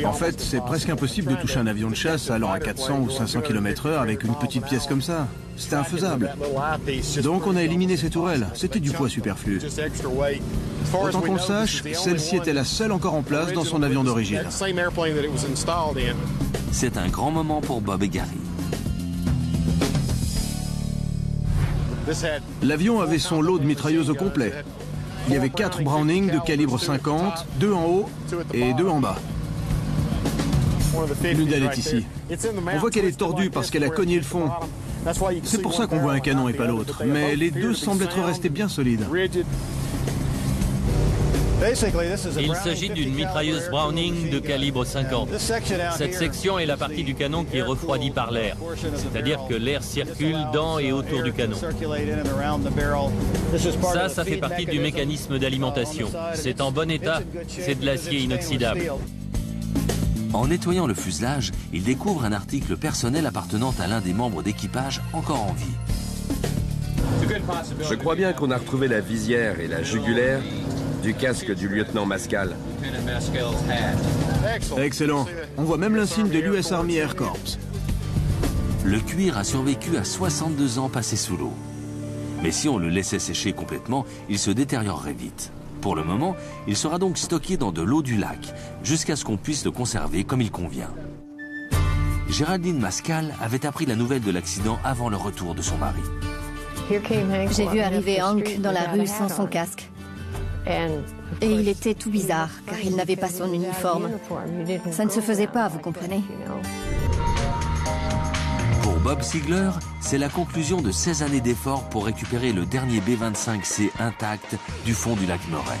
En fait, c'est presque impossible de toucher un avion de chasse allant à 400 ou 500 km/h avec une petite pièce comme ça. C'était infaisable. Donc on a éliminé ces tourelles. C'était du poids superflu. Autant qu'on le sache, celle-ci était la seule encore en place dans son avion d'origine. C'est un grand moment pour Bob et Gary. L'avion avait son lot de mitrailleuses au complet. Il y avait 4 Browning de calibre 50, 2 en haut et 2 en bas. L'une d'elles est ici. On voit qu'elle est tordue parce qu'elle a cogné le fond. C'est pour ça qu'on voit un canon et pas l'autre. Mais les deux semblent être restés bien solides. Il s'agit d'une mitrailleuse Browning de calibre 50. Cette section est la partie du canon qui est refroidie par l'air, c'est-à-dire que l'air circule dans et autour du canon. Ça fait partie du mécanisme d'alimentation. C'est en bon état, c'est de l'acier inoxydable. En nettoyant le fuselage, il découvre un article personnel appartenant à l'un des membres d'équipage encore en vie. Je crois bien qu'on a retrouvé la visière et la jugulaire du casque du lieutenant Mascal. Excellent. On voit même l'insigne de l'US Army Air Corps. Le cuir a survécu à 62 ans passés sous l'eau. Mais si on le laissait sécher complètement, il se détériorerait vite. Pour le moment, il sera donc stocké dans de l'eau du lac, jusqu'à ce qu'on puisse le conserver comme il convient. Géraldine Mascal avait appris la nouvelle de l'accident avant le retour de son mari. J'ai vu arriver Hank dans la rue sans son casque. Et il était tout bizarre, car il n'avait pas son uniforme. Ça ne se faisait pas, vous comprenez? Pour Bob Sigler, c'est la conclusion de 16 années d'efforts pour récupérer le dernier B-25C intact du fond du lac Murray.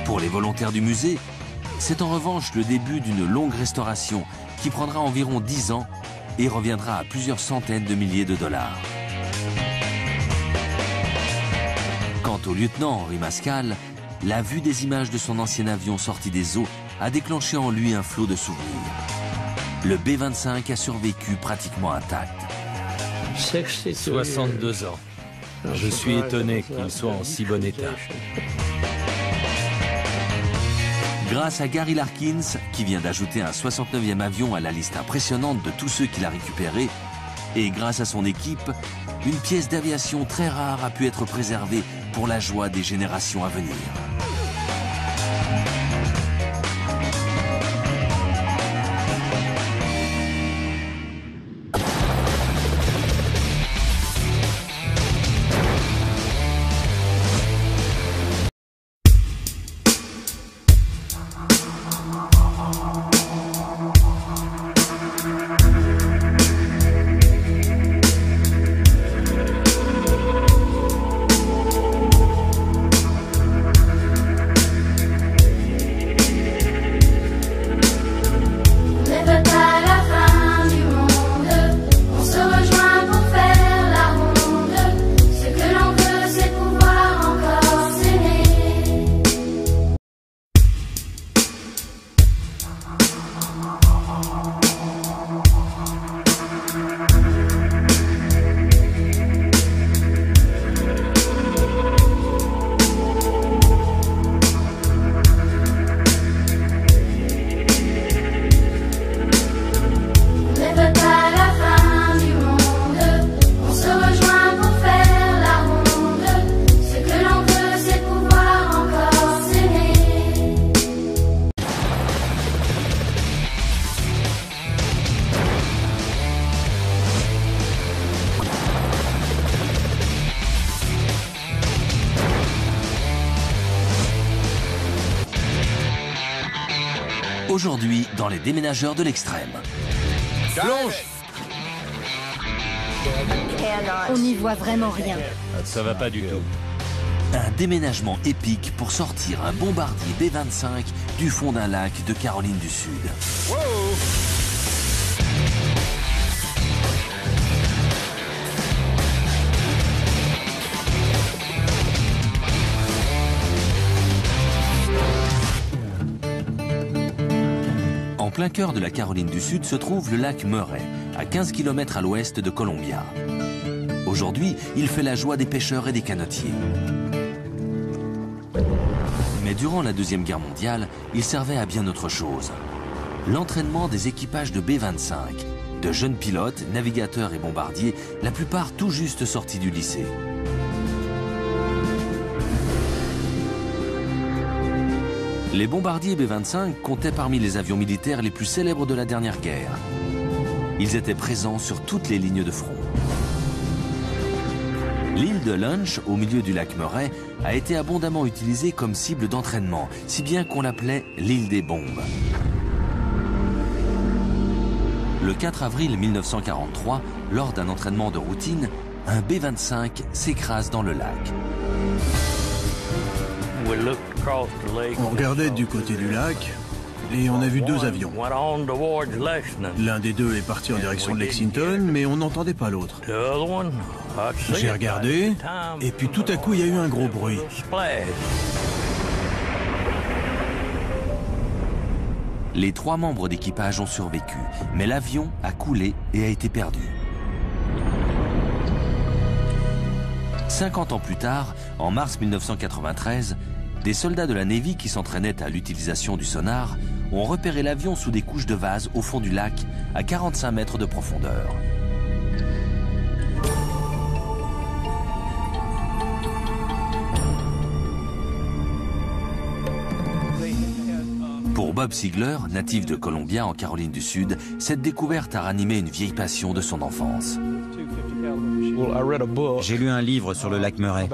Pour les volontaires du musée, c'est en revanche le début d'une longue restauration qui prendra environ 10 ans et reviendra à plusieurs centaines de milliers de dollars. Quant au lieutenant Henri Mascal, la vue des images de son ancien avion sorti des eaux a déclenché en lui un flot de souvenirs. Le B-25 a survécu pratiquement intact. 62 ans. Je suis étonné qu'il soit en si bon état. Grâce à Gary Larkins, qui vient d'ajouter un 69e avion à la liste impressionnante de tous ceux qu'il a récupérés, et grâce à son équipe, une pièce d'aviation très rare a pu être préservée pour la joie des générations à venir. Aujourd'hui, dans les déménageurs de l'extrême. Plonge! On n'y voit vraiment rien. Ça va pas du tout. Un déménagement épique pour sortir un bombardier B-25 du fond d'un lac de Caroline du Sud. Wow! En plein cœur de la Caroline du Sud se trouve le lac Murray, à 15 km à l'ouest de Columbia. Aujourd'hui, il fait la joie des pêcheurs et des canotiers. Mais durant la Deuxième Guerre mondiale, il servait à bien autre chose. L'entraînement des équipages de B-25, de jeunes pilotes, navigateurs et bombardiers, la plupart tout juste sortis du lycée. Les bombardiers B-25 comptaient parmi les avions militaires les plus célèbres de la dernière guerre. Ils étaient présents sur toutes les lignes de front. L'île de Lunch, au milieu du lac Murray, a été abondamment utilisée comme cible d'entraînement, si bien qu'on l'appelait l'île des bombes. Le 4 avril 1943, lors d'un entraînement de routine, un B-25 s'écrase dans le lac. On regardait du côté du lac et on a vu deux avions. L'un des deux est parti en direction de Lexington, mais on n'entendait pas l'autre. J'ai regardé, et puis tout à coup, il y a eu un gros bruit. Les 3 membres d'équipage ont survécu, mais l'avion a coulé et a été perdu. 50 ans plus tard, en mars 1993, des soldats de la Navy qui s'entraînaient à l'utilisation du sonar ont repéré l'avion sous des couches de vase au fond du lac, à 45 mètres de profondeur. Pour Bob Ziegler, natif de Columbia en Caroline du Sud, cette découverte a ranimé une vieille passion de son enfance. J'ai lu un livre sur le lac Murray.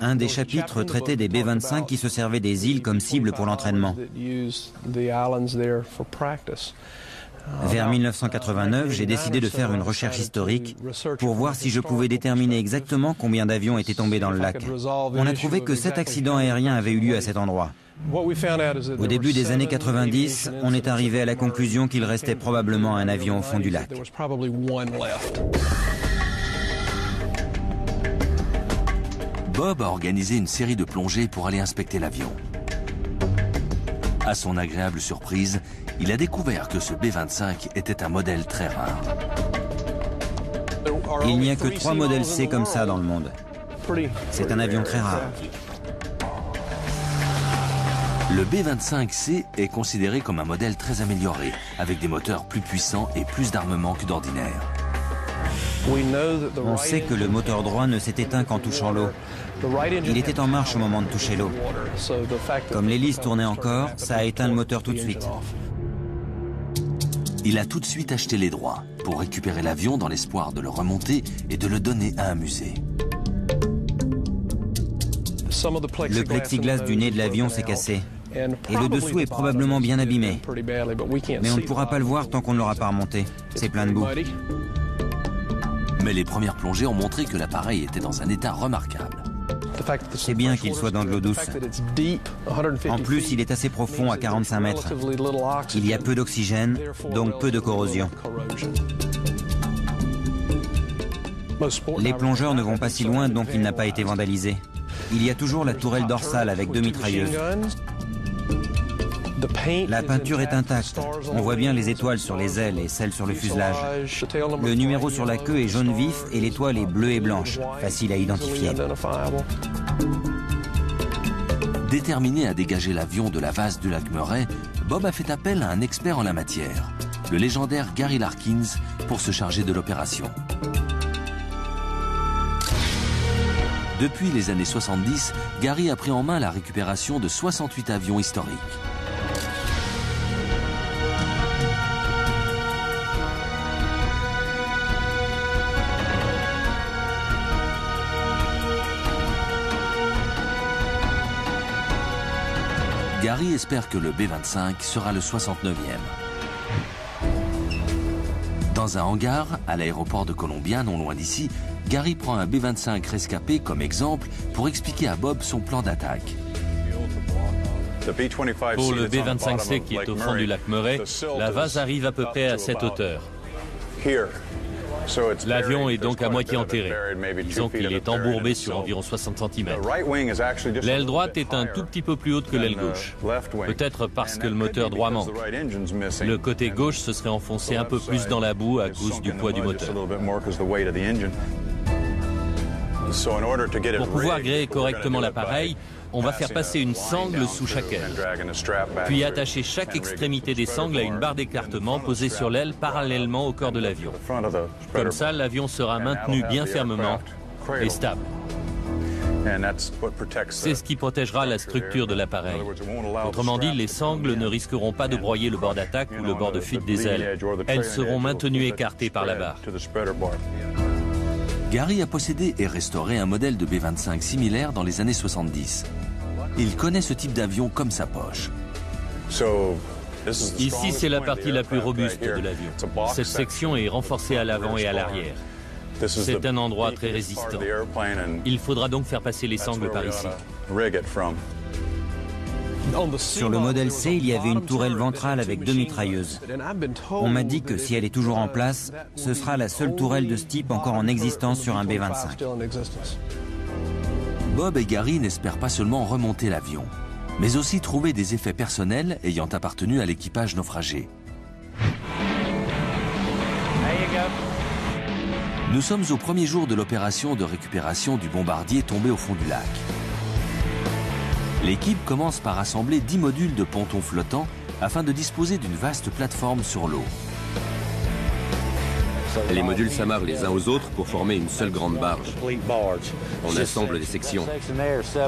Un des chapitres traitait des B-25 qui se servaient des îles comme cible pour l'entraînement. Vers 1989, j'ai décidé de faire une recherche historique pour voir si je pouvais déterminer exactement combien d'avions étaient tombés dans le lac. On a trouvé que 7 accidents aériens avaient eu lieu à cet endroit. Au début des années 90, on est arrivé à la conclusion qu'il restait probablement un avion au fond du lac. Bob a organisé une série de plongées pour aller inspecter l'avion. À son agréable surprise, il a découvert que ce B-25 était un modèle très rare. Il n'y a que 3 modèles C comme ça dans le monde. C'est un avion très rare. Le B-25C est considéré comme un modèle très amélioré, avec des moteurs plus puissants et plus d'armement que d'ordinaire. On sait que le moteur droit ne s'est éteint qu'en touchant l'eau. Il était en marche au moment de toucher l'eau. Comme l'hélice tournait encore, ça a éteint le moteur tout de suite. Il a tout de suite acheté les droits pour récupérer l'avion dans l'espoir de le remonter et de le donner à un musée. Le plexiglas du nez de l'avion s'est cassé. Et le dessous est probablement bien abîmé. Mais on ne pourra pas le voir tant qu'on ne l'aura pas remonté. C'est plein de boue. Mais les premières plongées ont montré que l'appareil était dans un état remarquable. C'est bien qu'il soit dans de l'eau douce. En plus, il est assez profond à 45 mètres. Il y a peu d'oxygène, donc peu de corrosion. Les plongeurs ne vont pas si loin, donc il n'a pas été vandalisé. Il y a toujours la tourelle dorsale avec 2 mitrailleuses. La peinture est intacte. On voit bien les étoiles sur les ailes et celles sur le fuselage. Le numéro sur la queue est jaune vif et l'étoile est bleue et blanche, facile à identifier. Déterminé à dégager l'avion de la vase du lac Murray, Bob a fait appel à un expert en la matière, le légendaire Gary Larkins, pour se charger de l'opération. Depuis les années 70, Gary a pris en main la récupération de 68 avions historiques. Gary espère que le B-25 sera le 69e. Dans un hangar, à l'aéroport de Columbia, non loin d'ici, Gary prend un B-25 rescapé comme exemple pour expliquer à Bob son plan d'attaque. Pour le B-25C qui est au fond du lac Murray, la vase arrive à peu près à cette hauteur. L'avion est donc à moitié enterré. Disons qu'il est embourbé sur environ 60 cm. L'aile droite est un tout petit peu plus haute que l'aile gauche. Peut-être parce que le moteur droit manque. Le côté gauche se serait enfoncé un peu plus dans la boue à cause du poids du moteur. Pour pouvoir gréer correctement l'appareil, on va faire passer une sangle sous chaque aile, puis attacher chaque extrémité des sangles à une barre d'écartement posée sur l'aile parallèlement au corps de l'avion. Comme ça, l'avion sera maintenu bien fermement et stable. C'est ce qui protégera la structure de l'appareil. Autrement dit, les sangles ne risqueront pas de broyer le bord d'attaque ou le bord de fuite des ailes. Elles seront maintenues écartées par la barre. Gary a possédé et restauré un modèle de B-25 similaire dans les années 70. Il connaît ce type d'avion comme sa poche. Ici, c'est la partie la plus robuste de l'avion. Cette section est renforcée à l'avant et à l'arrière. C'est un endroit très résistant. Il faudra donc faire passer les sangles par ici. Sur le modèle C, il y avait une tourelle ventrale avec 2 mitrailleuses. On m'a dit que si elle est toujours en place, ce sera la seule tourelle de ce type encore en existence sur un B-25. Bob et Gary n'espèrent pas seulement remonter l'avion, mais aussi trouver des effets personnels ayant appartenu à l'équipage naufragé. Nous sommes au premier jour de l'opération de récupération du bombardier tombé au fond du lac. L'équipe commence par assembler 10 modules de pontons flottants afin de disposer d'une vaste plateforme sur l'eau. Les modules s'amarrent les uns aux autres pour former une seule grande barge. On assemble des sections.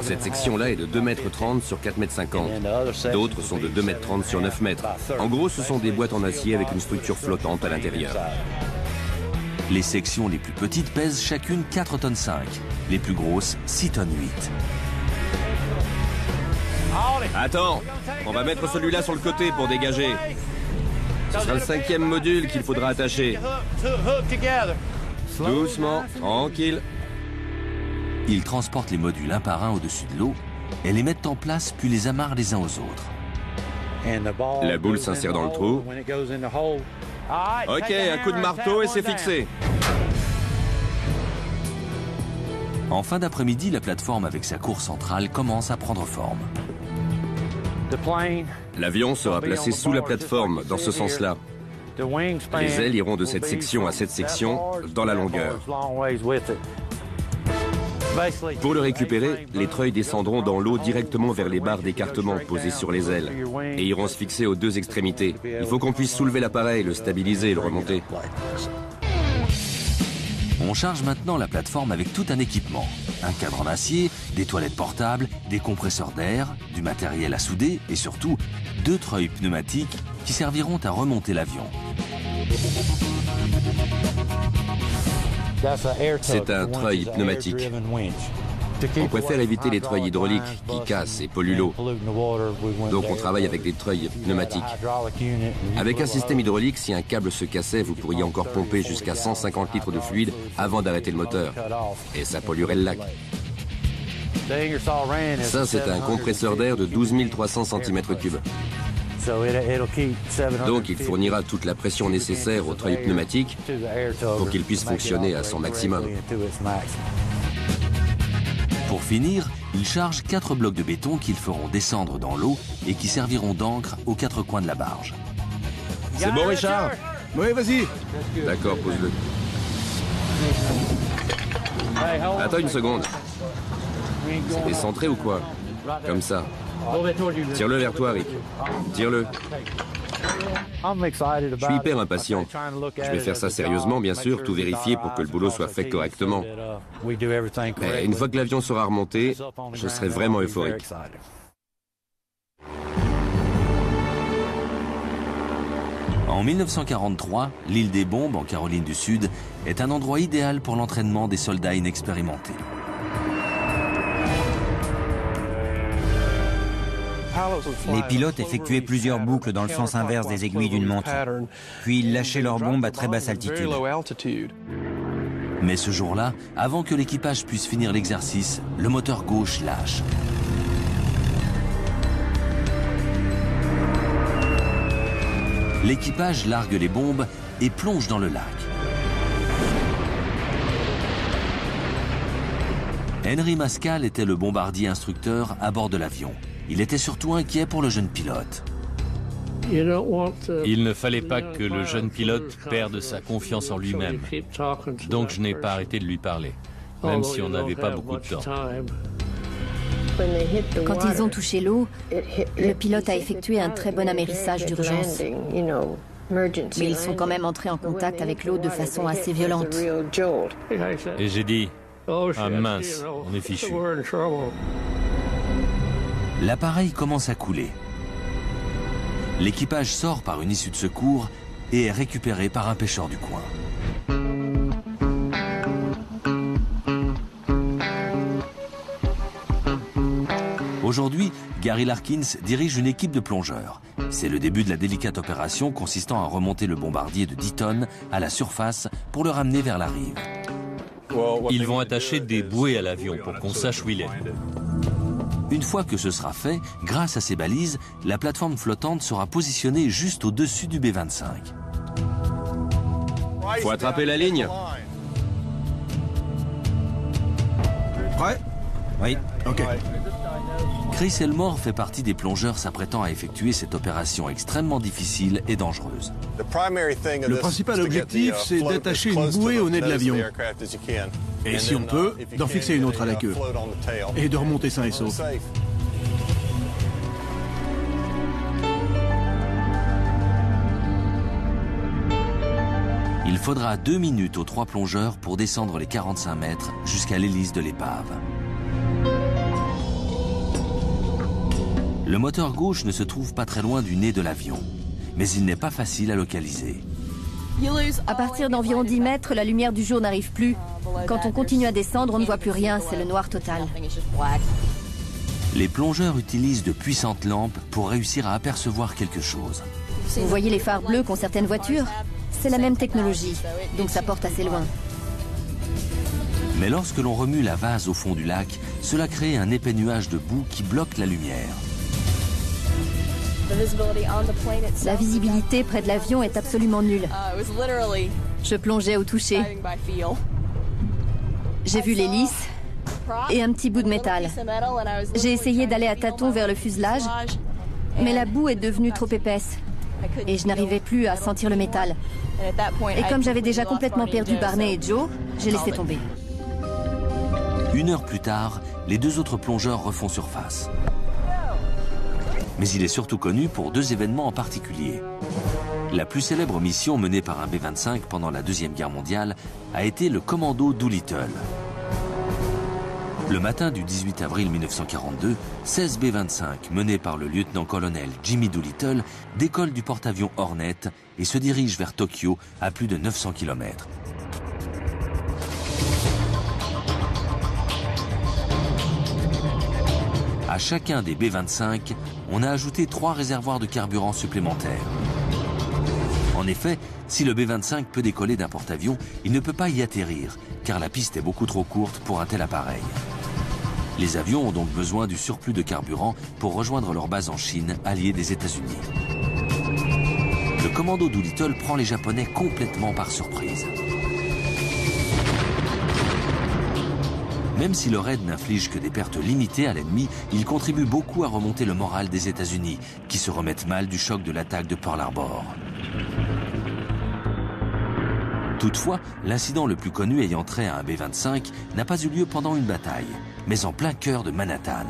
Cette section-là est de 2,30 m sur 4,50 m. D'autres sont de 2,30 m sur 9 m. En gros, ce sont des boîtes en acier avec une structure flottante à l'intérieur. Les sections les plus petites pèsent chacune 4,5 tonnes, les plus grosses 6,8 tonnes. Attends, on va mettre celui-là sur le côté pour dégager. Ce sera le 5e module qu'il faudra attacher. Doucement, tranquille. Ils transportent les modules un par un au-dessus de l'eau et les mettent en place puis les amarrent les uns aux autres. La boule s'insère dans le trou. Ok, un coup de marteau et c'est fixé. En fin d'après-midi, la plateforme avec sa cour centrale commence à prendre forme. L'avion sera placé sous la plateforme, dans ce sens-là. Les ailes iront de cette section à cette section, dans la longueur. Pour le récupérer, les treuils descendront dans l'eau directement vers les barres d'écartement posées sur les ailes et iront se fixer aux 2 extrémités. Il faut qu'on puisse soulever l'appareil, le stabiliser et le remonter. On charge maintenant la plateforme avec tout un équipement. Un cadre en acier, des toilettes portables, des compresseurs d'air, du matériel à souder et surtout 2 treuils pneumatiques qui serviront à remonter l'avion. C'est un treuil pneumatique. On préfère éviter les treuils hydrauliques qui cassent et polluent l'eau. Donc on travaille avec des treuils pneumatiques. Avec un système hydraulique, si un câble se cassait, vous pourriez encore pomper jusqu'à 150 litres de fluide avant d'arrêter le moteur. Et ça polluerait le lac. Ça, c'est un compresseur d'air de 12 300 cm3. Donc il fournira toute la pression nécessaire au treuil pneumatique pour qu'il puisse fonctionner à son maximum. Pour finir, ils chargent 4 blocs de béton qu'ils feront descendre dans l'eau et qui serviront d'encre aux 4 coins de la barge. C'est bon, Richard? Oui, vas-y. D'accord, pose-le. Attends une seconde. C'est décentré ou quoi? Comme ça. Tire-le vers toi, Rick. Tire-le. Je suis hyper impatient. Je vais faire ça sérieusement, bien sûr, tout vérifier pour que le boulot soit fait correctement. Mais une fois que l'avion sera remonté, je serai vraiment euphorique. En 1943, l'île des Bombes, en Caroline du Sud, est un endroit idéal pour l'entraînement des soldats inexpérimentés. Les pilotes effectuaient plusieurs boucles dans le sens inverse des aiguilles d'une montre, puis ils lâchaient leurs bombes à très basse altitude. Mais ce jour-là, avant que l'équipage puisse finir l'exercice, le moteur gauche lâche. L'équipage largue les bombes et plonge dans le lac. Henry Maskell était le bombardier instructeur à bord de l'avion. Il était surtout inquiet pour le jeune pilote. Il ne fallait pas que le jeune pilote perde sa confiance en lui-même. Donc je n'ai pas arrêté de lui parler, même si on n'avait pas beaucoup de temps. Quand ils ont touché l'eau, le pilote a effectué un très bon amérissage d'urgence. Mais ils sont quand même entrés en contact avec l'eau de façon assez violente. Et j'ai dit, ah mince, on est fichu. L'appareil commence à couler. L'équipage sort par une issue de secours et est récupéré par un pêcheur du coin. Aujourd'hui, Gary Larkins dirige une équipe de plongeurs. C'est le début de la délicate opération consistant à remonter le bombardier de 10 tonnes à la surface pour le ramener vers la rive. Ils vont attacher des bouées à l'avion pour qu'on sache où il est. Une fois que ce sera fait, grâce à ces balises, la plateforme flottante sera positionnée juste au-dessus du B-25. Faut attraper la ligne. Prêt? Oui. Ok. Chris Elmore fait partie des plongeurs s'apprêtant à effectuer cette opération extrêmement difficile et dangereuse. Le principal objectif, c'est d'attacher une bouée au nez de l'avion. Et si on peut, d'en fixer une autre à la queue. Et de remonter sain et sauf. Il faudra 2 minutes aux 3 plongeurs pour descendre les 45 mètres jusqu'à l'hélice de l'épave. Le moteur gauche ne se trouve pas très loin du nez de l'avion, mais il n'est pas facile à localiser. À partir d'environ 10 mètres, la lumière du jour n'arrive plus. Quand on continue à descendre, on ne voit plus rien, c'est le noir total. Les plongeurs utilisent de puissantes lampes pour réussir à apercevoir quelque chose. Vous voyez les phares bleus qu'ont certaines voitures? C'est la même technologie, donc ça porte assez loin. Mais lorsque l'on remue la vase au fond du lac, cela crée un épais nuage de boue qui bloque la lumière. La visibilité près de l'avion est absolument nulle. Je plongeais au toucher. J'ai vu l'hélice et un petit bout de métal. J'ai essayé d'aller à tâtons vers le fuselage, mais la boue est devenue trop épaisse et je n'arrivais plus à sentir le métal. Et comme j'avais déjà complètement perdu Barney et Joe, j'ai laissé tomber. 1 heure plus tard, les 2 autres plongeurs refont surface. Mais il est surtout connu pour 2 événements en particulier. La plus célèbre mission menée par un B-25 pendant la Deuxième Guerre mondiale a été le commando Doolittle. Le matin du 18 avril 1942, 16 B-25 menés par le lieutenant-colonel Jimmy Doolittle décollent du porte-avions Hornet et se dirigent vers Tokyo à plus de 900 km. À chacun des B-25, on a ajouté 3 réservoirs de carburant supplémentaires. En effet, si le B-25 peut décoller d'un porte-avions, il ne peut pas y atterrir, car la piste est beaucoup trop courte pour un tel appareil. Les avions ont donc besoin du surplus de carburant pour rejoindre leur base en Chine, alliée des États-Unis. Le commando Doolittle prend les Japonais complètement par surprise. Même si le raid n'inflige que des pertes limitées à l'ennemi, il contribue beaucoup à remonter le moral des États-Unis, qui se remettent mal du choc de l'attaque de Pearl Harbor. Toutefois, l'incident le plus connu ayant trait à un B-25 n'a pas eu lieu pendant une bataille, mais en plein cœur de Manhattan.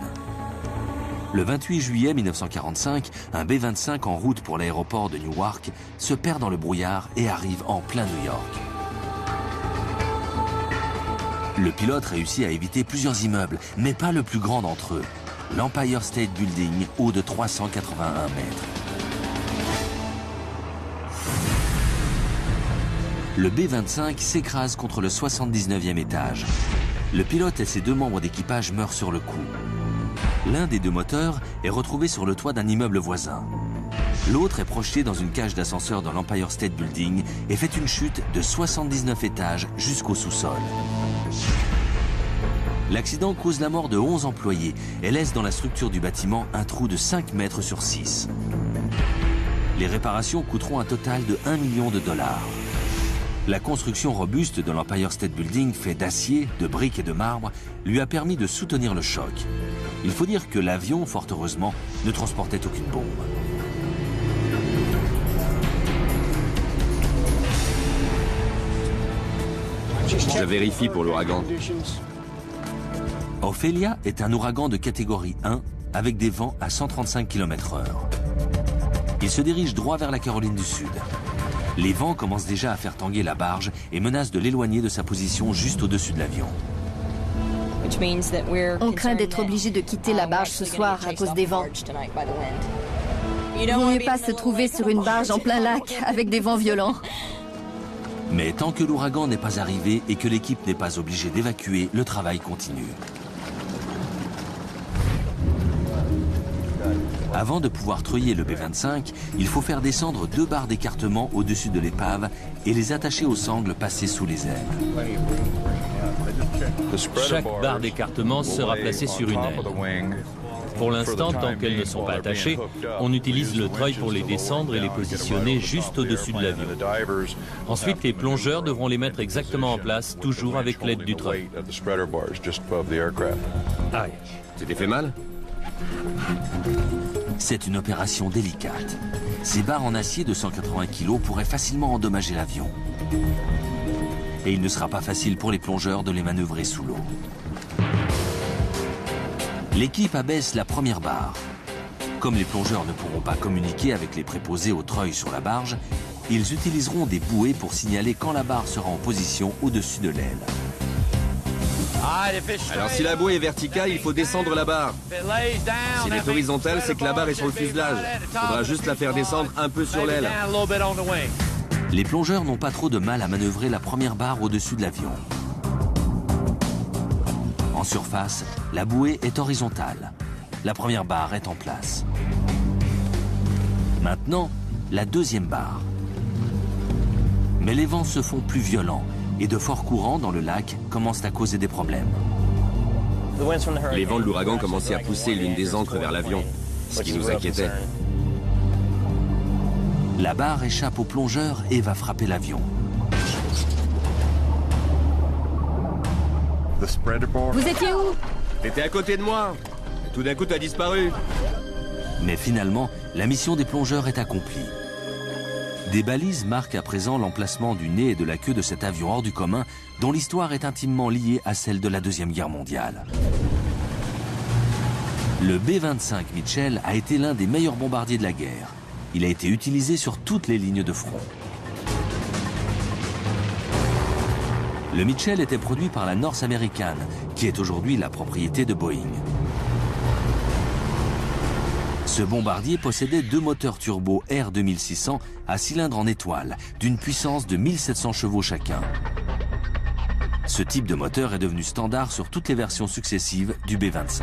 Le 28 juillet 1945, un B-25 en route pour l'aéroport de Newark se perd dans le brouillard et arrive en plein New York. Le pilote réussit à éviter plusieurs immeubles, mais pas le plus grand d'entre eux, l'Empire State Building, haut de 381 mètres. Le B-25 s'écrase contre le 79e étage. Le pilote et ses 2 membres d'équipage meurent sur le coup. L'un des deux moteurs est retrouvé sur le toit d'un immeuble voisin. L'autre est projeté dans une cage d'ascenseur dans l'Empire State Building et fait une chute de 79 étages jusqu'au sous-sol. L'accident cause la mort de 11 employés et laisse dans la structure du bâtiment un trou de 5 mètres sur 6. Les réparations coûteront un total de $1 million. La construction robuste de l'Empire State Building, faite d'acier, de briques et de marbre, lui a permis de soutenir le choc. Il faut dire que l'avion, fort heureusement, ne transportait aucune bombe. Je vérifie pour l'ouragan. Ophelia est un ouragan de catégorie 1 avec des vents à 135 km/h. Il se dirige droit vers la Caroline du Sud. Les vents commencent déjà à faire tanguer la barge et menacent de l'éloigner de sa position juste au-dessus de l'avion. On craint d'être obligé de quitter la barge ce soir à cause des vents. Il ne vaut mieux pas se trouver sur une barge en plein lac avec des vents violents. Mais tant que l'ouragan n'est pas arrivé et que l'équipe n'est pas obligée d'évacuer, le travail continue. Avant de pouvoir treuiller le B-25, il faut faire descendre 2 barres d'écartement au-dessus de l'épave et les attacher aux sangles passées sous les ailes. Chaque barre d'écartement sera placée sur une aile. Pour l'instant, tant qu'elles ne sont pas attachées, on utilise le treuil pour les descendre et les positionner juste au-dessus de l'avion. Ensuite, les plongeurs devront les mettre exactement en place, toujours avec l'aide du treuil. Aïe. C'était fait mal? C'est une opération délicate. Ces barres en acier de 180 kg pourraient facilement endommager l'avion. Et il ne sera pas facile pour les plongeurs de les manœuvrer sous l'eau. L'équipe abaisse la première barre. Comme les plongeurs ne pourront pas communiquer avec les préposés au treuil sur la barge, ils utiliseront des bouées pour signaler quand la barre sera en position au-dessus de l'aile. Alors si la bouée est verticale, il faut descendre la barre. Si elle est horizontale, c'est que la barre est sur le fuselage. Il faudra juste la faire descendre un peu sur l'aile. Les plongeurs n'ont pas trop de mal à manœuvrer la première barre au-dessus de l'avion. En surface, la bouée est horizontale. La première barre est en place. Maintenant, la deuxième barre. Mais les vents se font plus violents et de forts courants dans le lac commencent à causer des problèmes. Les vents de l'ouragan commençaient à pousser l'une des ancres vers l'avion, ce qui nous inquiétait. La barre échappe aux plongeurs et va frapper l'avion. Vous étiez où? T'étais à côté de moi. Tout d'un coup, t'as disparu. Mais finalement, la mission des plongeurs est accomplie. Des balises marquent à présent l'emplacement du nez et de la queue de cet avion hors du commun, dont l'histoire est intimement liée à celle de la Deuxième Guerre mondiale. Le B-25 Mitchell a été l'un des meilleurs bombardiers de la guerre. Il a été utilisé sur toutes les lignes de front. Le Mitchell était produit par la North American, qui est aujourd'hui la propriété de Boeing. Ce bombardier possédait 2 moteurs turbo R2600 à cylindre en étoile, d'une puissance de 1700 chevaux chacun. Ce type de moteur est devenu standard sur toutes les versions successives du B-25.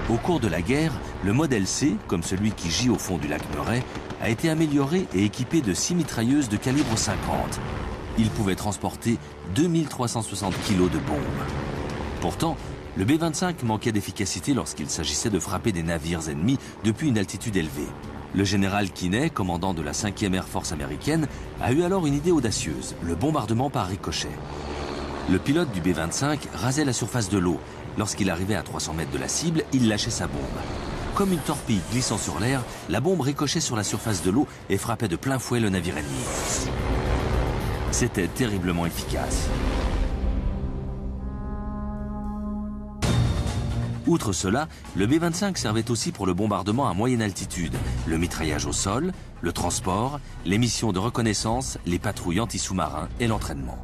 Au cours de la guerre, le modèle C, comme celui qui gît au fond du lac Murray, a été amélioré et équipé de 6 mitrailleuses de calibre 50. Il pouvait transporter 2360 kg de bombes. Pourtant, le B-25 manquait d'efficacité lorsqu'il s'agissait de frapper des navires ennemis depuis une altitude élevée. Le général Kinney, commandant de la 5e Air Force américaine, a eu alors une idée audacieuse, le bombardement par ricochet. Le pilote du B-25 rasait la surface de l'eau. Lorsqu'il arrivait à 300 mètres de la cible, il lâchait sa bombe. Comme une torpille glissant sur l'air, la bombe ricochait sur la surface de l'eau et frappait de plein fouet le navire ennemi. C'était terriblement efficace. Outre cela, le B-25 servait aussi pour le bombardement à moyenne altitude, le mitraillage au sol, le transport, les missions de reconnaissance, les patrouilles anti-sous-marins et l'entraînement.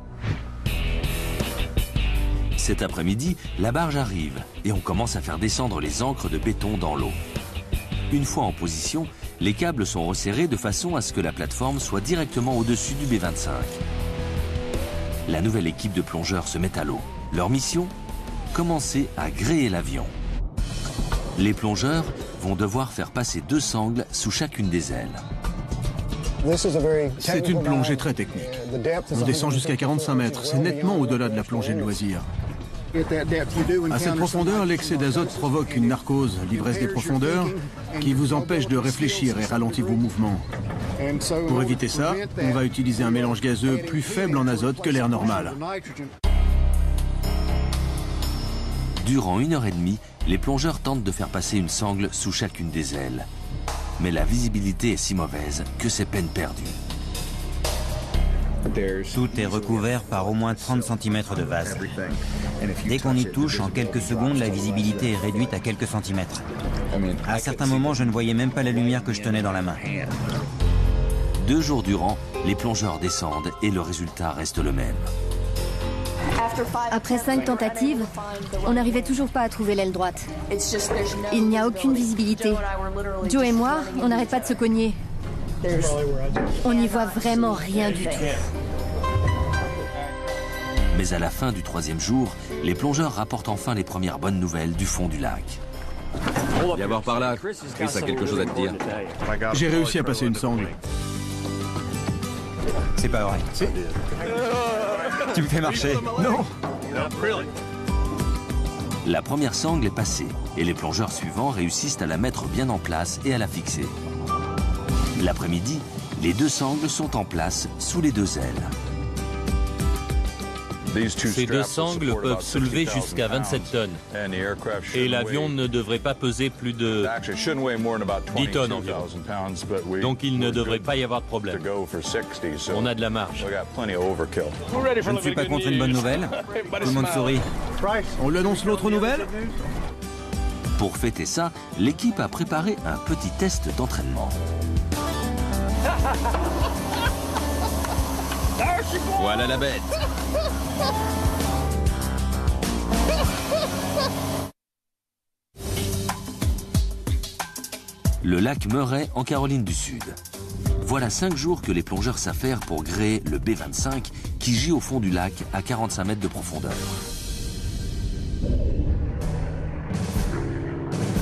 Cet après-midi, la barge arrive et on commence à faire descendre les ancres de béton dans l'eau. Une fois en position, les câbles sont resserrés de façon à ce que la plateforme soit directement au-dessus du B-25. La nouvelle équipe de plongeurs se met à l'eau. Leur mission ? Commencer à gréer l'avion. Les plongeurs vont devoir faire passer 2 sangles sous chacune des ailes. C'est une plongée très technique. On descend jusqu'à 45 mètres, c'est nettement au-delà de la plongée de loisir. À cette profondeur, l'excès d'azote provoque une narcose, l'ivresse des profondeurs, qui vous empêche de réfléchir et ralentit vos mouvements. Pour éviter ça, on va utiliser un mélange gazeux plus faible en azote que l'air normal. Durant 1h30, les plongeurs tentent de faire passer une sangle sous chacune des ailes. Mais la visibilité est si mauvaise que c'est peine perdue. Tout est recouvert par au moins 30 cm de vase. Dès qu'on y touche, en quelques secondes, la visibilité est réduite à quelques centimètres. À certains moments, je ne voyais même pas la lumière que je tenais dans la main. 2 jours durant, les plongeurs descendent et le résultat reste le même. Après 5 tentatives, on n'arrivait toujours pas à trouver l'aile droite. Il n'y a aucune visibilité. Joe et moi, on n'arrête pas de se cogner. On n'y voit vraiment rien du tout. Mais à la fin du 3e jour, les plongeurs rapportent enfin les premières bonnes nouvelles du fond du lac. Viens voir par là. Chris a quelque chose à te dire. J'ai réussi à passer une sangle. C'est pas vrai. Tu me fais marcher. Non. La première sangle est passée et les plongeurs suivants réussissent à la mettre bien en place et à la fixer. L'après-midi, les 2 sangles sont en place sous les 2 ailes. Ces 2 sangles peuvent soulever jusqu'à 27 tonnes. Et l'avion ne devrait pas peser plus de 10 tonnes environ. Donc il ne devrait pas y avoir de problème. On a de la marge. Je ne suis pas contre une bonne nouvelle. Tout le monde sourit. On lui annonce l'autre nouvelle? Pour fêter ça, l'équipe a préparé un petit test d'entraînement. Voilà la bête. Le lac Murray en Caroline du Sud. Voilà 5 jours que les plongeurs s'affairent pour gréer le B-25 qui gît au fond du lac à 45 mètres de profondeur.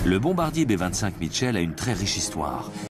Le bombardier B-25 Mitchell a une très riche histoire.